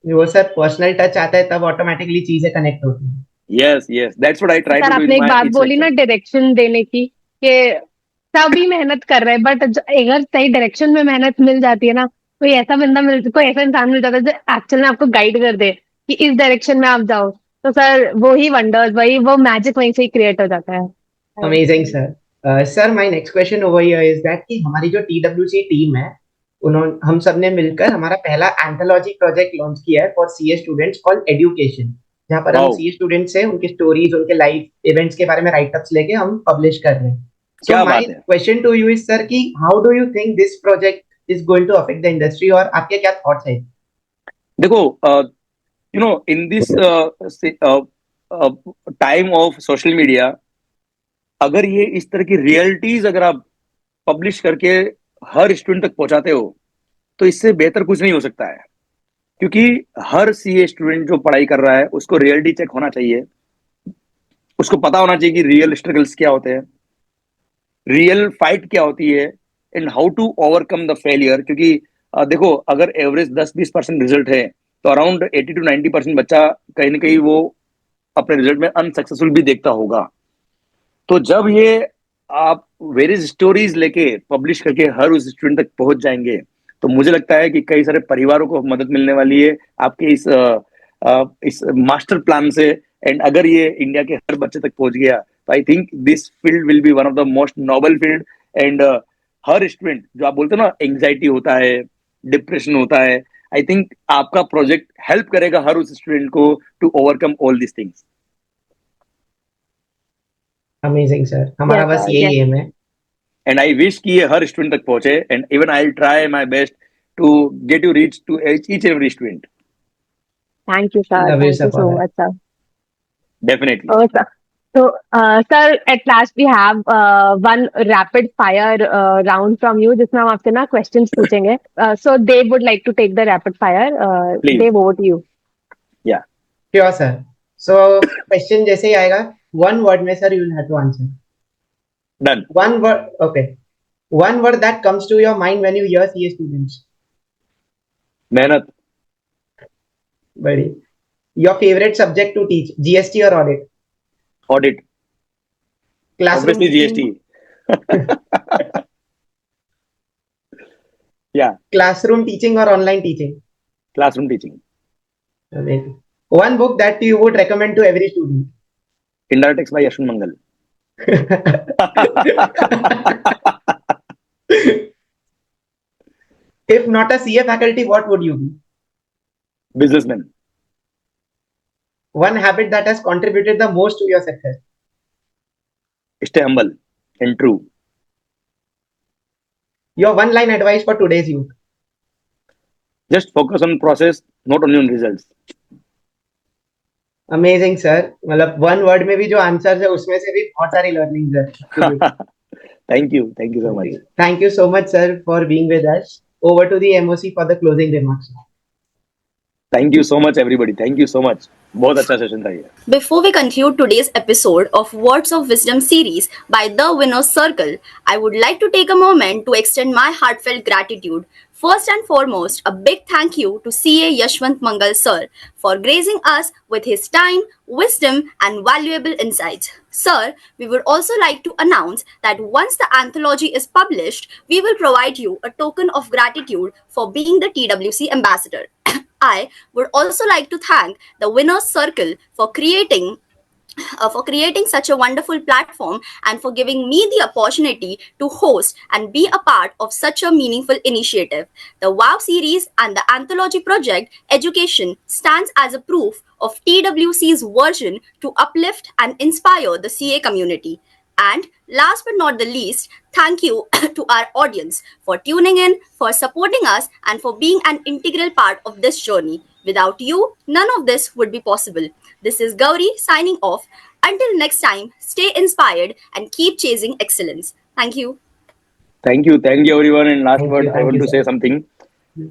वो सर पर्सनल टच आता है तब ऑटोमेटिकली चीजें कनेक्ट होती हैं। Yes yes, that's what I try sir to do in आपने एक माय बात ईच बोली ना लेक्चर। डायरेक्शन देने की, कि सभी मेहनत कर रहे हैं बट अगर सही डायरेक्शन में मेहनत मिल जाती है ना, कोई ऐसा इंसान मिल जाता है जो एक्चुअल में आपको गाइड कर दे कि इस डायरेक्शन में आप जाओ, तो सर वो ही वंडर्स, वही वो मैजिक वहीं से ही क्रिएट हो जाता है। Amazing sir. Sir my next question over here is that कि हमारी जो टीडब्ल्यूसी टीम है, उन्होंने हम सब ने मिलकर हमारा पहला एंथोलॉजी प्रोजेक्ट लॉन्च किया है for CA students called education. जहाँ पर हम वाओ, सीए स्टूडेंट्स हैं, उनकी स्टोरीज, उनके लाइफ इवेंट्स के बारे में राइटअप्स लेके हम पब्लिश कर रहे हैं. सो क्या माय बात है. Question to you is sir कि how do you think this project is going to affect the industry, और आपके क्या थॉट्स हैं? देखो, you know, in this time of social media, अगर ये इस तरह की रियलिटीज अगर आप पब्लिश करके हर स्टूडेंट तक पहुंचाते हो, तो इससे बेहतर कुछ नहीं हो सकता है. क्योंकि हर सीए स्टूडेंट जो पढ़ाई कर रहा है उसको रियलिटी चेक होना चाहिए, उसको पता होना चाहिए कि रियल स्ट्रगल्स क्या होते हैं, रियल फाइट क्या होती है, and how to overcome the failure. क्योंकि देखो, अगर एवरेज 10-20% रिजल्ट है, तो अराउंड 80 to 90% बच्चा कहीं ना कहीं वो अपने रिजल्ट में अनसक्सेसफुल भी देखता होगा. तो जब ये आप वेरियस स्टोरीज लेके पब्लिश करके हर उस स्टूडेंट तक पहुंच जाएंगे, तो मुझे लगता है कि कई सारे परिवारों को मदद मिलने वाली है आपके इस मास्टर प्लान से. एंड अगर ये इंडिया के हर बच्चे तक पहुंच गया, तो I think this field will be one of the most noble field. And हर स्टूडेंट, जो आप बोलते हो ना, एंग्जाइटी होता है, डिप्रेशन होता है, आई थिंक आपका प्रोजेक्ट हेल्प करेगा हर उस स्टूडेंट को to overcome all this things. Amazing sir, हमारा Yes, बस sir. यही Yes. एम है. एंड आई विश कि ये हर स्टूडेंट तक पहुंचे, and even I try my best to get you reach to each and every student. Thank you, sir. Love you Thank sir you for so that. much, sir. Definitely. Oh, sir. So, sir, at last we have one rapid fire round from you, जिसमें हम आपसे ना questions पूछेंगे. So they would like to take the rapid fire. Please. They vote you. Yeah. Sure sir. So question जैसे ही आएगा, one word में sir you will have to answer. Done. One word, okay. One word that comes to your mind when you hear CA students. मेहनत. Buddy. Your favorite subject to teach, GST or audit? Audit. Classroom obviously GST. teaching, या. classroom teaching or online teaching? Classroom teaching. Amazing. One book that you would recommend to every student. Indirects by Yashwant Mangal. If not a CA faculty, what would you be? Businessman. One habit that has contributed the most to your success. Stay humble and true. Your one line advice for today's youth. Just focus on process, not only on results. Amazing sir. मतलब one word में भी जो answer है उसमें से भी बहुत सारी लर्निंग्स है. Thank you so much. Thank you so much, sir, for being with us. Over to the MOC for the closing remarks. Thank you so much everybody. Thank you so much. बहुत अच्छा session था ये. Before we conclude today's episode of Words of Wisdom series by The Winner's Circle, I would like to take a moment to extend my heartfelt gratitude. First and foremost, a big thank you to CA Yashwant Mangal sir for gracing us with his time, wisdom, and valuable insights. Sir, we would also like to announce that once the anthology is published, we will provide you a token of gratitude for being the TWC ambassador. I would also like to thank the Winners Circle for creating such a wonderful platform and for giving me the opportunity to host and be a part of such a meaningful initiative. The WOW series and the anthology project Education stands as a proof of TWC's version to uplift and inspire the CA community. And last but not the least, thank you to our audience for tuning in, for supporting us, and for being an integral part of this journey. Without you, none of this would be possible. This is Gauri signing off. Until next time, stay inspired and keep chasing excellence. Thank you. Thank you everyone. And last word, I Thank want you, to say sir. something.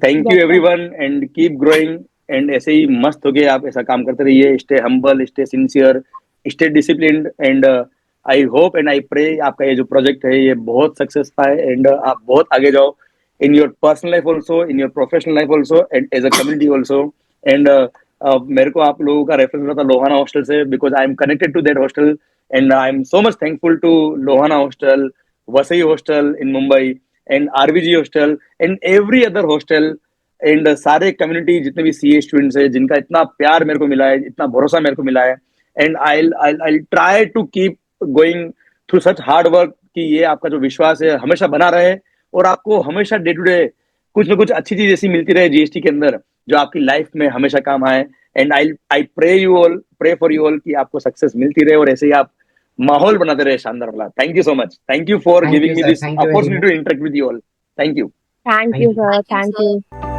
Thank you Yes, sir. everyone and keep growing. And ऐसे ही मस्त होके आप ऐसा काम करते रहिए. Stay humble, stay sincere, stay disciplined. And I hope and I pray आपका ये जो प्रोजेक्ट है ये बहुत सक्सेस पाए एंड आप बहुत आगे जाओ in your personal life also, in your professional life also, and as a community also. And मेरे को आप लोगों का रेफरेंस मिला था लोहाना हॉस्टल से, because I am connected to that hostel and I am so much thankful to Lohana hostel, Vasai hostel in Mumbai, and RBG hostel and every other hostel, and सारे community जितने भी सीए स्टूडेंट्स है जिनका इतना प्यार मेरे को मिला है, इतना भरोसा मेरे को मिला है. And I try to keep going through such hard work कि ये आपका जो विश्वास है हमेशा बना रहे और आपको हमेशा डे टू डे कुछ ना कुछ अच्छी चीज ऐसी मिलती रहे जीएसटी के अंदर जो आपकी लाइफ में हमेशा काम आए. And I pray for you all कि आपको सक्सेस मिलती रहे और ऐसे ही आप माहौल बनाते रहे शानदार वाला. Thank you so much. Thank you for Thank giving you, me sir. This Thank you very opportunity much. To interact with you all. Thank you. Thank Thank you, you. sir. Thank you, Thank sir. you.